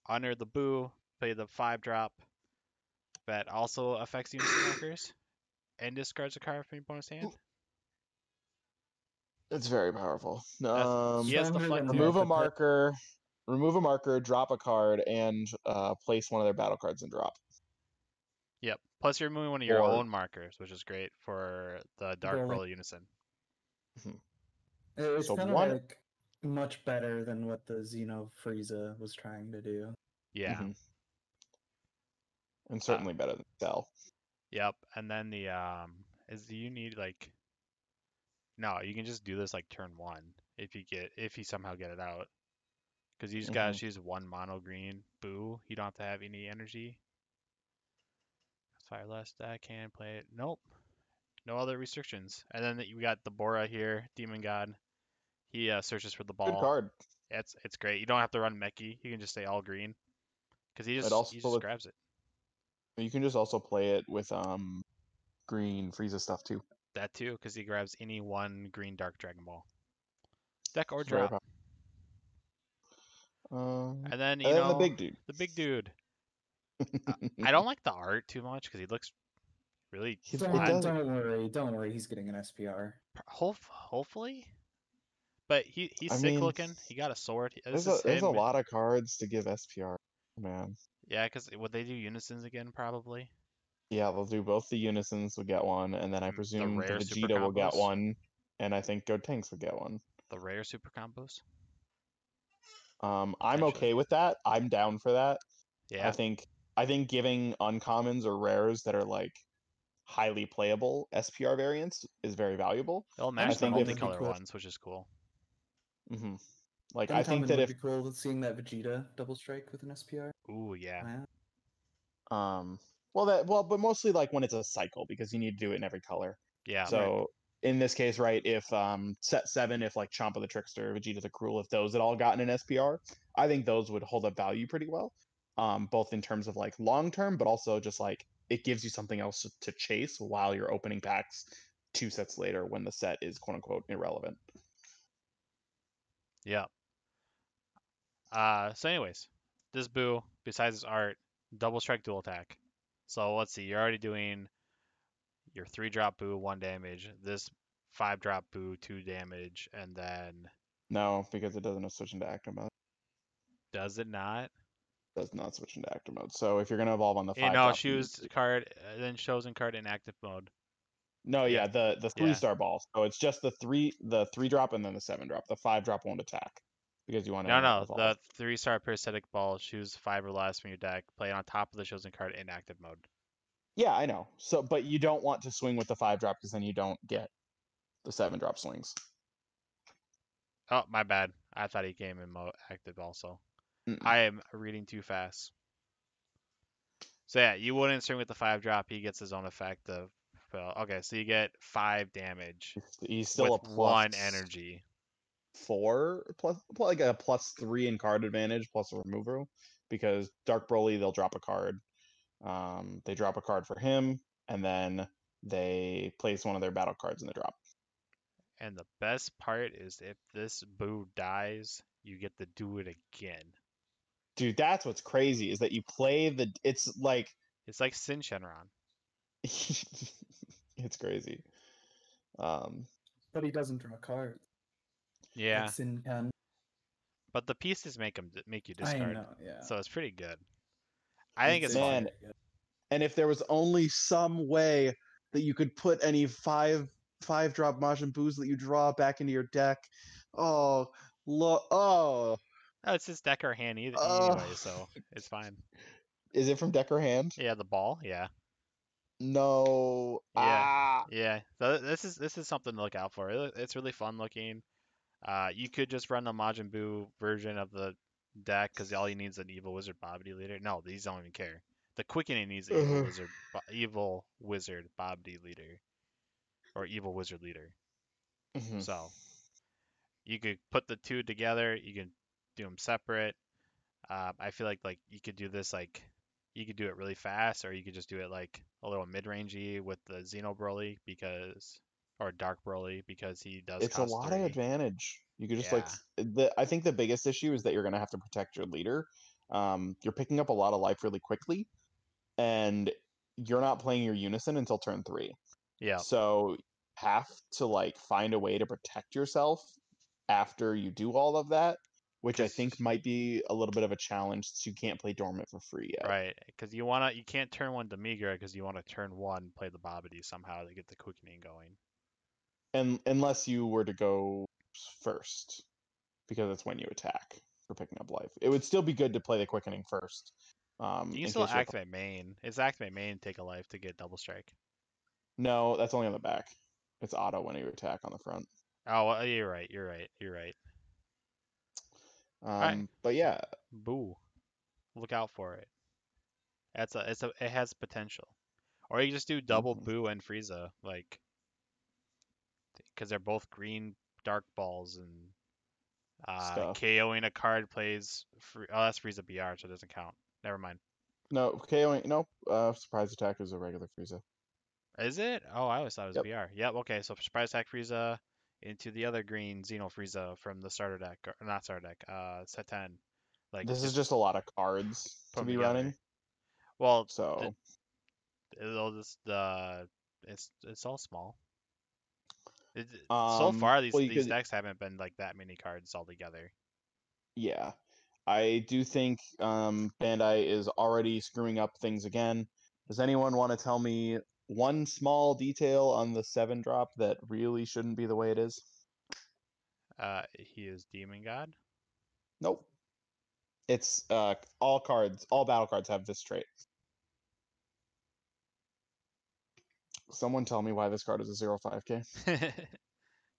honor the Buu, play the 5-drop that also affects unison markers, and discards a card from your bonus hand. It's very powerful. He has Stronger deflect than too. Remove a the marker, drop a card, and place one of their battle cards and drop. Yep. Plus you're removing one of your Or own markers, which is great for the Dark Well, Pearl Unison. It's so kind of one. like much better than what the Xeno Frieza was trying to do. Yeah. And certainly better than Cell. Yep. And then the do you need like no, you can just do this like turn 1 if you somehow get it out. Because you just gotta choose 1 mono green Buu. You don't have to have any energy. Fire less deck, can play it. Nope. No other restrictions. And then we got the Bora here, Demon God. He searches for the Good ball. card. It's great. You don't have to run Meki. You can just stay all green. Because he just grabs it. You can just also play it with green Frieza stuff too. That too, because he grabs any 1 green Dark Dragon Ball. Deck or It's very drop. And then, the big dude. The big dude. I don't like the art too much because he looks really flat. Don't worry, he's getting an SPR. Hopefully. But he's sick looking. He got a sword. There's a lot of cards to give SPR, man. Yeah, because would they do unisons again, probably? Yeah, they'll do both the unisons will get one, and then I presume the Vegeta will get one, and I think Gotenks will get one. The rare super combos? I'm okay with that. I'm down for that. Yeah. I think giving uncommons or rares that are like highly playable SPR variants is very valuable. They'll match the multicolor ones, which is cool. Mm-hmm. Like I think that would be cool seeing that Vegeta double strike with an SPR. Ooh, yeah. But mostly like when it's a cycle because you need to do it in every color. Yeah. So in this case, right, if set 7, if like Champa the Trickster, Vegeta the Cruel, if those had all gotten an SPR, I think those would hold up value pretty well. Both in terms of like long term, but also just like it gives you something else to chase while you're opening packs 2 sets later when the set is quote unquote irrelevant. Yeah. So anyways, this Buu, besides his art, double strike dual attack. So let's see, you're already doing your 3-drop Buu 1 damage, this 5-drop Buu 2 damage, and then no, because it doesn't switch into active mode. Does it not? It does not switch into active mode. So if you're gonna evolve on the 5-drop, no, choose card, then chosen card in active mode. No, yeah, the 3-star ball. So it's just the 3-drop and then the 7-drop. The 5-drop won't attack because you want to No, evolve. the 3-star parasitic ball, choose 5 or less from your deck, play on top of the chosen card in active mode. Yeah, I know. So, but you don't want to swing with the 5-drop because then you don't get the 7-drop swings. Oh, my bad. I thought he came in mode active also. Mm-mm. I am reading too fast. So yeah, you wouldn't swing with the 5-drop. He gets his own effect of. Well, okay, so you get 5 damage He's still with a plus 1 energy. 4 plus, like a +3 in card advantage plus a removal, because Dark Broly, they'll drop a card. They drop a card for him, and then they place one of their battle cards in the drop. And the best part is if this Boo dies, you get to do it again. Dude, that's what's crazy, is that you play the. It's like. It's like Sin Shenron. It's crazy. But he doesn't draw cards. Yeah, Like Sin can. but the pieces make you I discard. know, yeah. So it's pretty good. I think it's Man, fun. good. and if there was only some way that you could put any 5-drop Majin Boos that you draw back into your deck. Oh, look. Oh. Oh, it's his deck or hand anyway, Oh. so it's fine. Is it from deck or hand? Yeah, the ball. Yeah. No. Yeah. Ah. Yeah. So this is something to look out for. It's really fun looking. You could just run the Majin Buu version of the deck because all you need is an Evil Wizard Babidi leader. No, these don't even care. The Quickening needs an Evil Wizard Babidi leader, or Evil Wizard leader. Mhm. So you could put the two together. You can do them separate. I feel like you could do this like you could do it really fast, or you could just do it like a little mid-rangey with the Xeno Broly or Dark Broly because he does It's a cost lot 3. of advantage. You could just Yeah. I think the biggest issue is that you're gonna have to protect your leader. You're picking up a lot of life really quickly, and you're not playing your unison until turn 3. Yeah. So have to like find a way to protect yourself after you do all of that, which I think might be a little bit of a challenge since you can't play dormant for free yet. Right, because you can't turn 1 Demigra because you want to turn 1 play the Babidi somehow to get the quickening going. And unless you were to go first, because it's when you attack for picking up life. It would still be good to play the quickening first. You can In still case you're... activate main. It's activate main, take a life to get double strike. No, that's only on the back. It's auto when you attack on the front. Oh, well, you're right. You're right. Alright. But yeah, Boo. Look out for it. It has potential. Or you just do double Boo and Frieza, like, because they're both green dark balls and stuff. KOing a card plays. Oh, that's Frieza BR, so it doesn't count. Never mind. No, KOing. Nope. Surprise attack is a regular Frieza. Is it? Oh, I always thought it was Yep. BR. Yep. Okay, so surprise attack Frieza into the other green Xeno Frieza from the starter deck, or not starter deck. Set 10. Like This is just a lot of cards put to 'em be together. running. Well, So it's all small. So well, far, these decks haven't been like that many cards altogether. Yeah, I do think Bandai is already screwing up things again. Does anyone want to tell me one small detail on the 7-drop that really shouldn't be the way it is? He is Demon God. Nope. It's all battle cards have this trait. Someone tell me why this card is a 0/5K.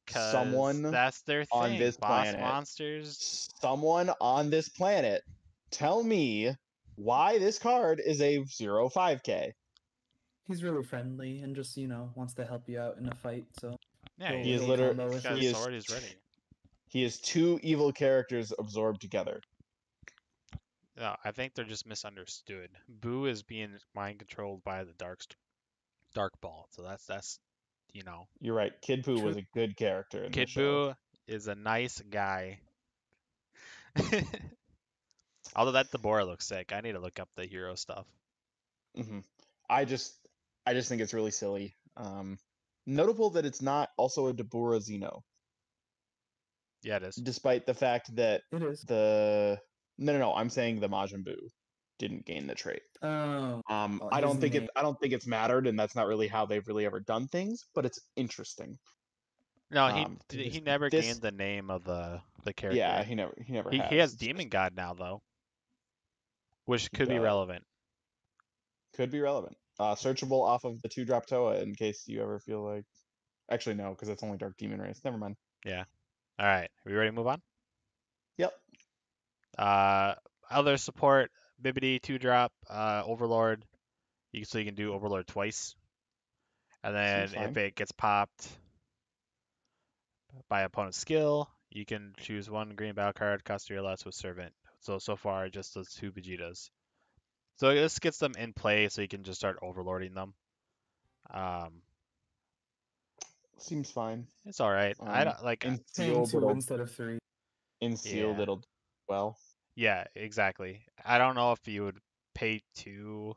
Cause that's their thing. On this Boss planet, monsters. someone on this planet, tell me why this card is a 0/5K. He's really friendly and just, wants to help you out in a fight, so... Yeah, He is he's literally got a sword, he's ready. He is 2 evil characters absorbed together. No, I think they're just misunderstood. Boo is being mind controlled by the dark ball, so that's You're right. Kid Buu was a good character in Kid the show. Boo is a nice guy. Although that Deborah looks sick. I need to look up the hero stuff. Mm-hmm. I just think it's really silly. Notable that it's not also a Deborah Xeno. Yeah, it is. Despite the fact that It is. No, I'm saying the Majin Buu didn't gain the trait. Oh. I don't think it's mattered, and that's not really how they've really ever done things, but it's interesting. No, This- he never this- gained the name of the character. Yeah, he never has. He has It's Demon just- God now though, which He could be does. relevant. Could be relevant. Searchable off of the 2-drop Toa in case you ever feel like. Actually, no, because it's only Dark Demon Race. Never mind. Yeah. All right. Are we ready to move on? Yep. Other support, Babidi 2-drop, Overlord. So you can do Overlord twice. And then Seems fine. if it gets popped by opponent's skill, you can choose one green battle card, cost 3 or less with Servant. So far, just those 2 Vegetas. So this gets them in play so you can just start overlording them. Seems fine. It's all right. I don't like. In Paying sealed, 2 it'll instead of 3. Yeah. it'll do well. Yeah, exactly. I don't know if you would pay 2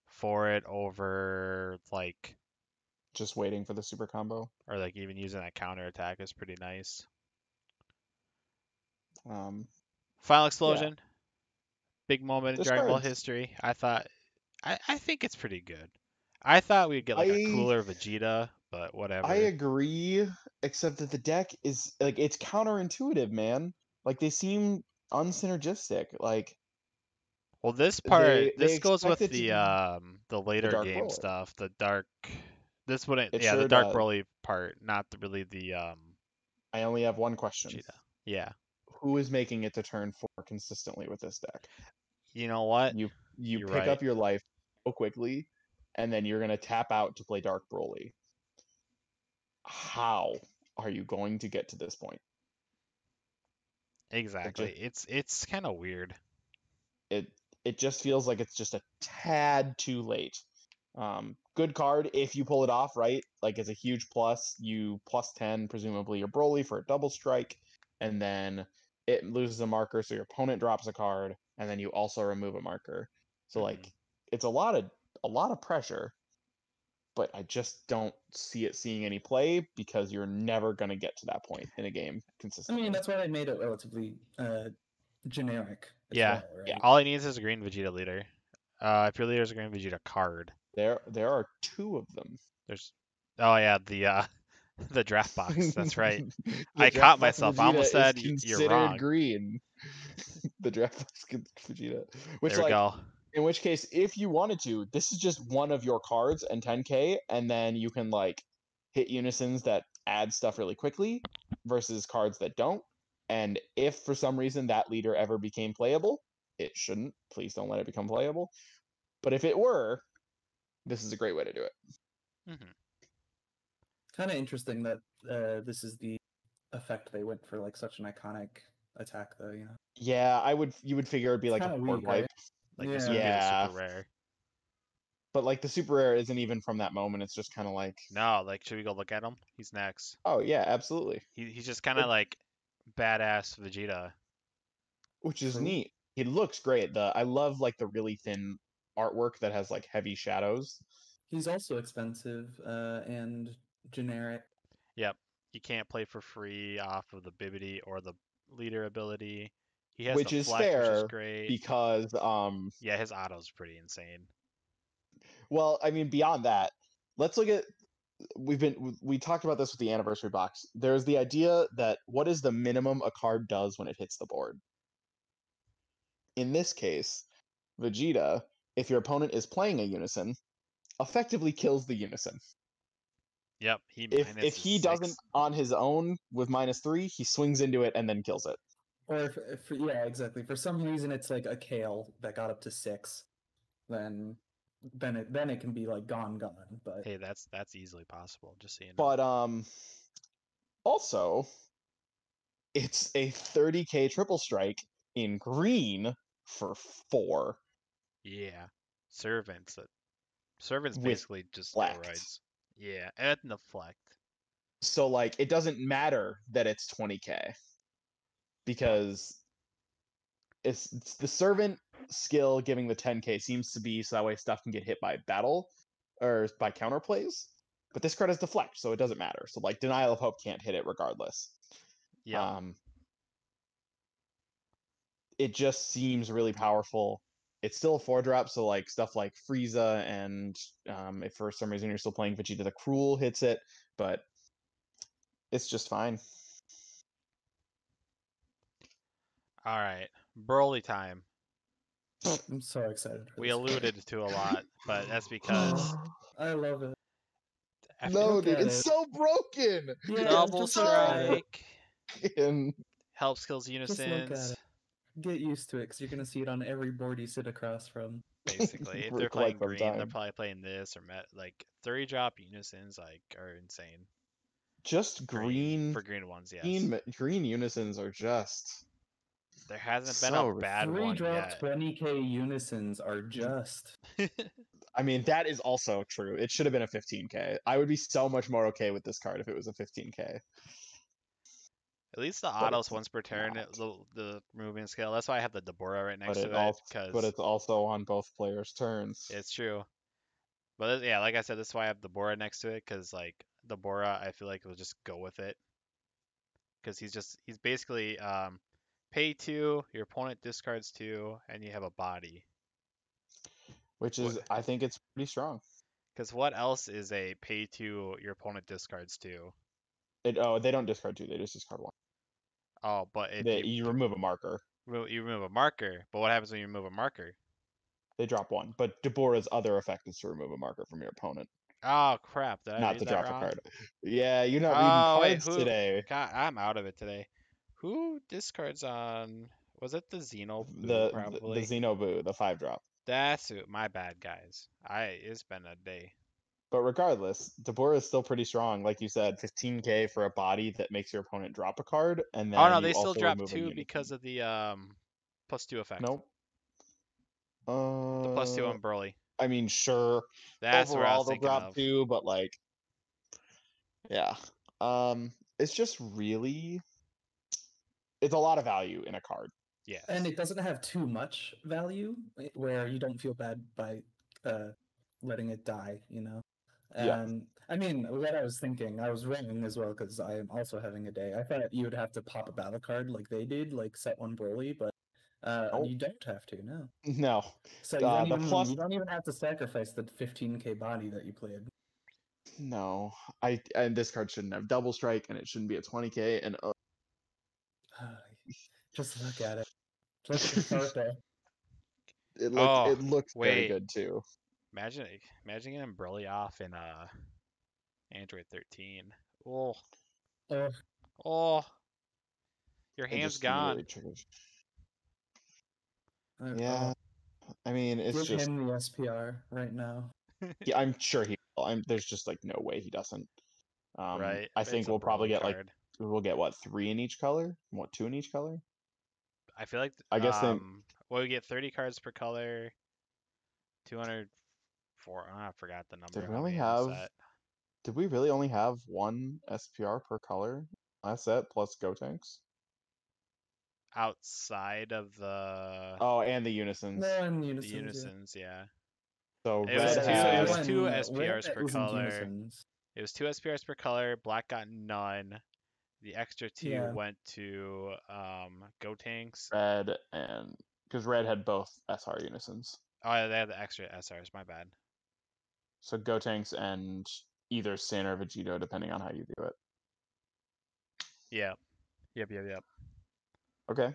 for it over like, Just waiting for the super combo. or like even using that counter attack is pretty nice. Final Explosion. Big moment in This Dragon Ball card's- history. I think it's pretty good. I thought we'd get like a cooler Vegeta, but whatever. I agree, except that the deck is like it's counterintuitive, man. Like they seem unsynergistic. Like Well, this part, they this goes with expect it to the later Dark game Broly. stuff. The dark, this wouldn't, It yeah, the sure Dark does. Broly part, not really the I only have one question. Vegeta. Yeah. Who is making it to turn 4 consistently with this deck? You know what? You You're pick right. up your life so quickly, and then you're gonna tap out to play Dark Broly. How are you going to get to this point? Exactly. It's kind of weird. It just feels like it's just a tad too late. Good card if you pull it off, right? Like it's a huge plus. You +10, presumably your Broly for a double strike, and then it loses a marker, so your opponent drops a card, and then you also remove a marker. So like it's a lot of pressure, but I just don't see it seeing any play because you're never gonna get to that point in a game I consistently. mean, that's why they made it relatively generic as Yeah. well, right? All he needs is a green Vegeta leader. If your leader is a green Vegeta card, There are 2 of them. there's, oh yeah, the the draft box. That's right. The I draft caught box myself. I almost Vegeta is said you're considered wrong. green. The draft box Vegeta, which There we like go. in which case, if you wanted to, this is just one of your cards and 10k, and then you can like hit unisons that add stuff really quickly versus cards that don't. And if for some reason that leader ever became playable, it shouldn't. Please don't let it become playable. But if it were, this is a great way to do it. hmm Kind of interesting that this is the effect they went for, like such an iconic attack, though. You know. Yeah, you would figure it'd be It's like a kinda board weak, wipe. right? Like Yeah. this would be the Yeah. super rare. But like the super rare isn't even from that moment. It's just kind of like, No, like should we go look at him? He's next. oh yeah, absolutely, He's just kind of like badass Vegeta. which is True. neat. He looks great. I love like the really thin artwork that has like heavy shadows. He's also expensive and generic. Yep. You can't play for free off of the Babidi or the leader ability. He has Which the is flex, which is fair great. because Yeah, his auto's pretty insane. well, I mean beyond that, let's look at we talked about this with the anniversary box. There's the idea that what is the minimum a card does when it hits the board? In this case, Vegeta, if your opponent is playing a unison, effectively kills the unison. Yep. He If he doesn't on his own with -3, he swings into it and then kills it. Or if yeah, exactly. For some reason, it's like a Kale that got up to 6, then it can be like gone. But Hey, that's easily possible. Just so you know. But also it's a 30k triple strike in green for 4. Yeah. Servants. Servants With basically just Flect. steroids. Yeah, and the Flect. So like it doesn't matter that it's 20k because it's the servant skill giving the 10k seems to be so that way stuff can get hit by battle or by counterplays. But this card has deflect, so it doesn't matter. So like Denial of Hope can't hit it regardless. Yeah. It just seems really powerful. It's still a 4-drop, so like stuff like Frieza and if for some reason you're still playing Vegeta the Cruel hits it, but It's just fine. All right, Broly time. I'm so excited for We this. alluded to a lot, but that's because I love it. after No, Look dude, at it's it. so broken. Yeah, Double just look at it. Strike And helps kills Just look at unisons. it. Get used to it, because you're gonna see it on every board you sit across from. Basically, if for they're quite playing some green, they're time. probably playing this or like 3-drop unisons are insane. Just green, For green ones, yes. green unisons are just There hasn't been so a bad one 3-drop yet. 20k unisons are just. I mean, that is also true. It should have been a 15k. I would be so much more okay with this card if it was a 15k. At least the But autos it's once per turn, not. the movement scale. That's why I have the Deborah right next But to it, but because it's also on both players' turns. it's true. But yeah, like I said, that's why I have Deborah next to it, because like Deborah, I feel like will just go with it, because he's basically pay 2, your opponent discards 2, and you have a body. Which is, I think it's pretty strong. Because what else is a pay 2, your opponent discards 2? They don't discard 2, they just discard 1. Oh, but if You remove a marker. you remove a marker, but what happens when you remove a marker? They drop 1. But Deborah's other effect is to remove a marker from your opponent. Oh crap! Did I Not read to that drop wrong? a card. Yeah, you're not reading Oh wait, cards who? today. God, I'm out of it today. Who discards on? Was it the Xeno Boo, The probably? Xenobu, the 5-drop. That's it. My bad, guys. It's been a day. But regardless, Deborah is still pretty strong. Like you said, 15k for a body that makes your opponent drop a card, and Oh then no, you they still also drop remove a 2 unison. because of the +2 effect. Nope. The +2 on Burly. I mean, sure. That's what I Overall, was they'll thinking drop of. 2, but like, yeah. It's just really, it's a lot of value in a card. Yes. And it doesn't have too much value, where you don't feel bad by letting it die, you know? Yeah. I mean, what I was thinking, I was wrong as well, because I am also having a day. I thought you would have to pop a battle card like they did, like set 1 Broly, but Nope. you don't have to, no. No. So The plus, you don't even have to sacrifice the 15k body that you played. no. And this card shouldn't have double strike, and it shouldn't be a 20k, and Just look at it. Look at the photo. it looks very wait. good too. Imagine getting Burly off in Android 13. Oh. Oh. Your hand's gone. Really triggers. Yeah. I mean, it's Give just him the SPR right now. yeah, I'm sure he will. There's just like no way he doesn't. Right. I think It's a we'll probably Broly get card. we'll get what, 3 in each color? What, 2 in each color? I feel like I guess they well, we get 30 cards per color. 204. I forgot the number. did we how only many in the have set. did we really only have 1 SPR per color last set plus Gotenks? Outside of the Oh, and the unisons. No, and the unisons. unisons, yeah. So It red was has 2 Red SPRs per isn't color. unisons. It was 2 SPRs per color. Black got none. The extra 2 Yeah. went to Gotenks. red, and because red had both SR unisons. Oh, yeah, they had the extra SRs. My bad. So Gotenks and either Sin or Vegeta, depending on how you view it. Yeah. Yep. Okay.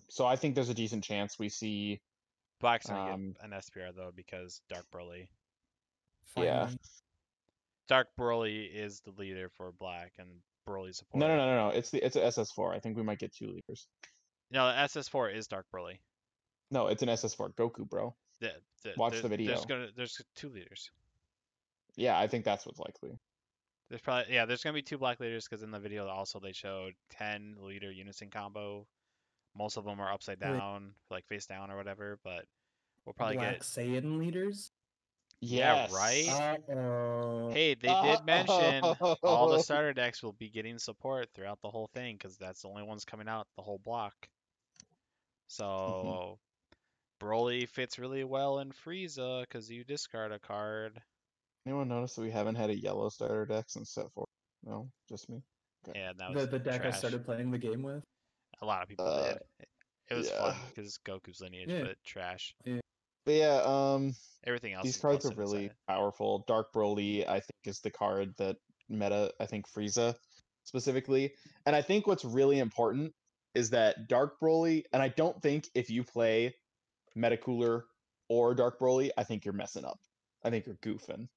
So I think there's a decent chance we see. Black's gonna get an SPR though because Dark Broly. Yeah. Finally. Dark Broly is the leader for Black and Broly support. No. It's an SS4. I think we might get 2 leaders. No, the SS4 is Dark Broly. No, it's an SS4 Goku, bro. Watch the video. There's 2 leaders. Yeah, I think that's what's likely. There's gonna be 2 Black leaders because in the video also they showed 10 leader unison combo. Most of them are upside down, like face down or whatever. But we'll probably Black get Saiyan leaders. Yeah, right. Uh-oh. Hey, they did mention all the starter decks will be getting support throughout the whole thing because that's the only ones coming out the whole block. So Broly fits really well in Frieza because you discard a card. Anyone notice that we haven't had a yellow starter deck since set 4? No, just me. Okay. Yeah, that was The deck I trash. started playing the game with. A lot of people did. It was yeah. fun because it's Goku's lineage, but trash. But yeah, everything else. These cards are really powerful. Dark Broly, I think, is the card that meta. I think Frieza. specifically. And I think what's really important is that Dark Broly, and I don't think if you play Metacooler or Dark Broly, I think you're messing up. I think you're goofing.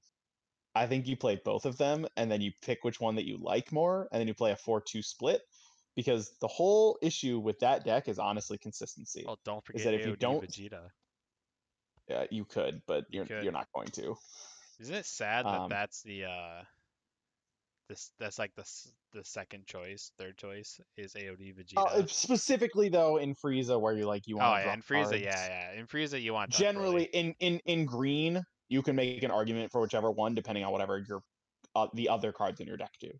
I think you play both of them, and then you pick which one that you like more, and then you play a 4-2 split. Because the whole issue with that deck is honestly consistency. Well, don't Is forget that if you AOD don't, Vegeta. you could, but You could. you're not going to. Isn't it sad that Um, that's the that's like the second choice, third choice is AOD Vegeta? specifically though in Frieza, where you Oh want to yeah, draw in Frieza, cards. yeah. In Frieza, you want Dark Generally, Broly. in green, you can make an argument for whichever one, depending on whatever your the other cards in your deck do.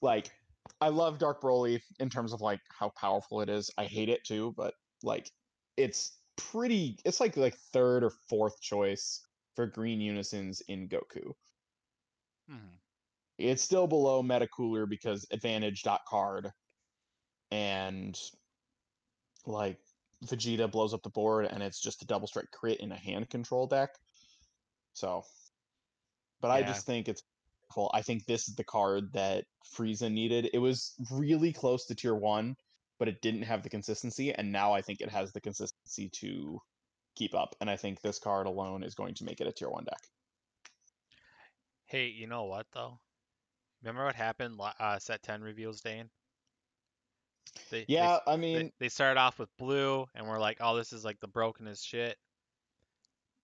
Like, I love Dark Broly in terms of like how powerful it is. I hate it too, but like it's pretty. It's like third or fourth choice for green unisons in Goku. Hmm. It's still below Metacooler because advantage dot card and like Vegeta blows up the board and it's just a double strike crit in a hand control deck. So, but I Yeah, just think it's cool. I think this is the card that Frieza needed. It was really close to tier 1, but it didn't have the consistency, and now I think it has the consistency to keep up. And I think this card alone is going to make it a tier 1 deck. hey, you know what though? Remember what happened set 10 reveals, Dane? Yeah, I mean, They started off with blue, and we're like, oh, this is like the brokenest shit.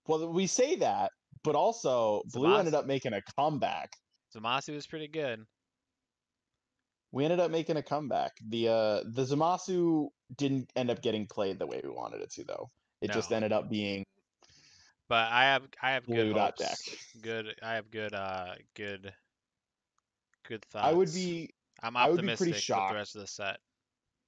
well, we say that, but also Blue ended Zamasu, up making a comeback. Zamasu was pretty good. We ended up making a comeback. The Zamasu didn't end up getting played the way we wanted it to, though. It just No, ended up being but I have good Blue dot deck. hopes. I have good I would thoughts. be I'm I would be pretty optimistic with the shocked. rest of the set.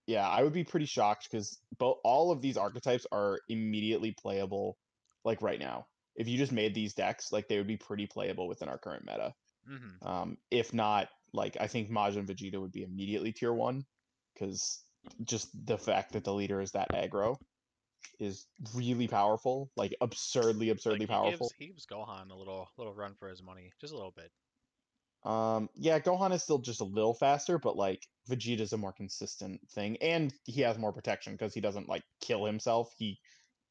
Yeah, I would be pretty shocked because all of these archetypes are immediately playable, like right now. If you just made these decks, like they would be pretty playable within our current meta. Hmm. If not, like I think Majin Vegeta would be immediately tier 1 because just the fact that the leader is that aggro is really powerful, like absurdly, Like absurdly powerful. he gives Gohan a little run for his money, just a little bit. Yeah, Gohan is still just a little faster, but like Vegeta's a more consistent thing, and he has more protection because he doesn't like kill himself. He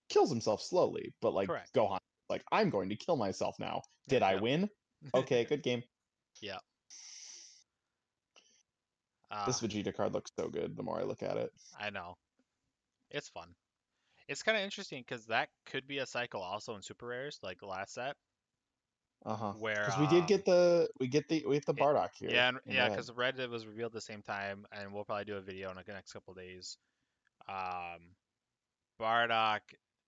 kills himself slowly, but like Correct. Gohan, like I'm going to kill myself now. Did I Yep. win? Okay, good game. Yeah. This Vegeta card looks so good. The more I look at it, I know. It's fun. It's kind of interesting because that could be a cycle also in super rares, like the last set, where because we did get the we get the it, Bardock here in red. because red was revealed at the same time, and we'll probably do a video in like the next couple of days. Um, Bardock,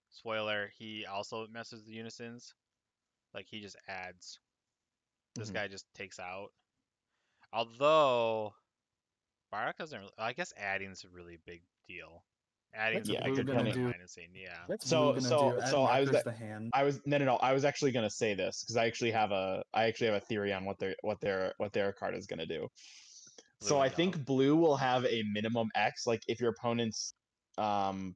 spoiler, he also messes with the unisons. Like he just adds. This guy just takes out. Although Bardock doesn't. I guess adding's a really big deal. Adding's a Yeah, bigger good deal point. than minusing. Yeah. What's So Blue gonna so do? Add so I was markers to hand. I was no. I was actually gonna say this because I actually have a theory on what their card is gonna do. Blue So I and yellow. think blue will have a minimum X, like if your opponent's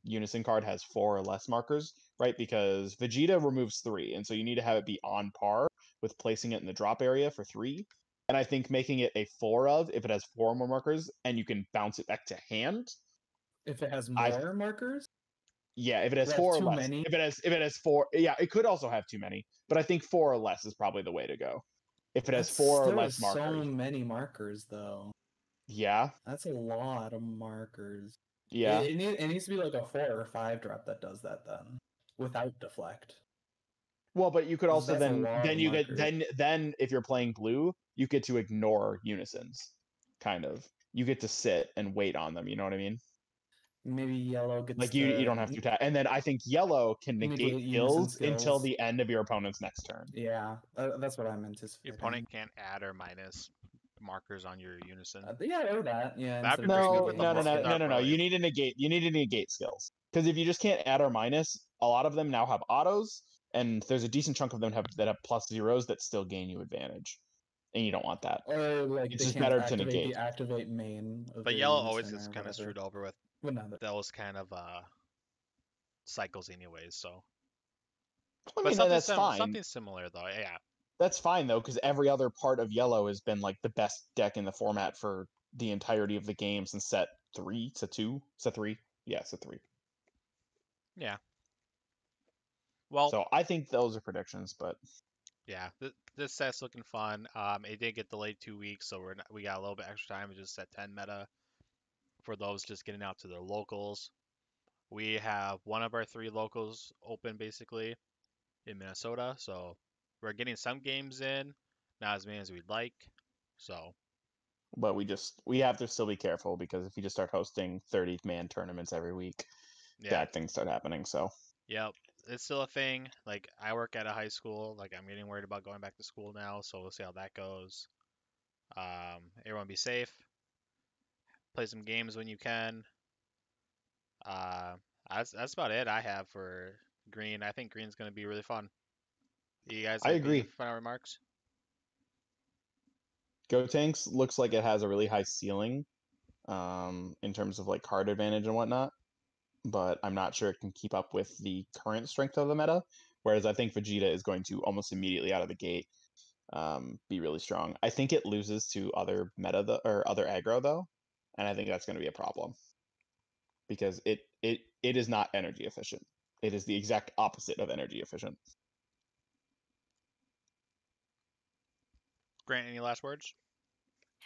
unison card has 4 or less markers, right? Because Vegeta removes 3, and so you need to have it be on par with placing it in the drop area for 3. And I think making it a 4 of if it has 4 or more markers and you can bounce it back to hand. If it has I more markers, Yeah, if it has It has 4 or too less. many? If it has 4, yeah, it could also have too many, but I think 4 or less is probably the way to go. If it has that's 4 or still less so markers. many markers, though. Yeah. That's a lot of markers. Yeah. It needs to be like a 4 or 5 drop that does that then, without deflect. Well, but you could also That's a lot of you get markers. then if you're playing blue, you get to ignore unisons, kind of. You get to sit and wait on them. You know what I mean? Maybe yellow gets Like to you don't have to attack. And then I think yellow can negate unison skills until skills. the end of your opponent's next turn. Yeah, that's what I'm Your anticipating. opponent can't add or minus markers on your unison. Yeah, or that. Yeah. That'd be instead of pretty just good with the negating Dark skills. No. Broly. You need to negate. You need to negate skills because if you just can't add or minus, a lot of them now have autos, and there's a decent chunk of them that have plus zeros that still gain you advantage, and you don't want that. Or like It's they just can't better to activate negate. the activate main of But their yellow always unison gets or kind of whatever. screwed over with Well, no, those kind of cycles anyways, so. I But mean, that's fine. something similar though. Yeah. That's fine though, because every other part of yellow has been like the best deck in the format for the entirety of the game since set 3, set 2, set 3. Yeah, set 3. Yeah. Well, So I think those are predictions, but yeah, this set's looking fun. It did get delayed 2 weeks, so we got a little bit extra time to just set 10 meta for those just getting out to their locals. We have one of our 3 locals open basically in Minnesota, so we're getting some games in, not as many as we'd like. So, but we have to still be careful because if you just start hosting 30-man tournaments every week, yeah, bad things start happening. So yep, it's still a thing. Like I work at a high school, like I'm getting worried about going back to school now, so we'll see how that goes. Everyone be safe. Play some games when you can. Uh, that's about it I have for green. I think green's gonna be really fun. You guys I have any agree. final remarks? Gotenks looks like it has a really high ceiling in terms of like card advantage and whatnot, but I'm not sure it can keep up with the current strength of the meta. Whereas I think Vegeta is going to almost immediately out of the gate be really strong. I think it loses to other meta or other aggro though, and I think that's going to be a problem because it is not energy efficient. It is the exact opposite of energy efficient. Grant, any last words?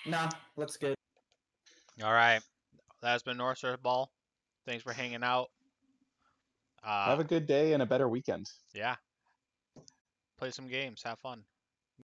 Nah, looks good. All right, that's been NorthStarBall. Thanks for hanging out. Have a good day and a better weekend. Yeah, play some games, have fun.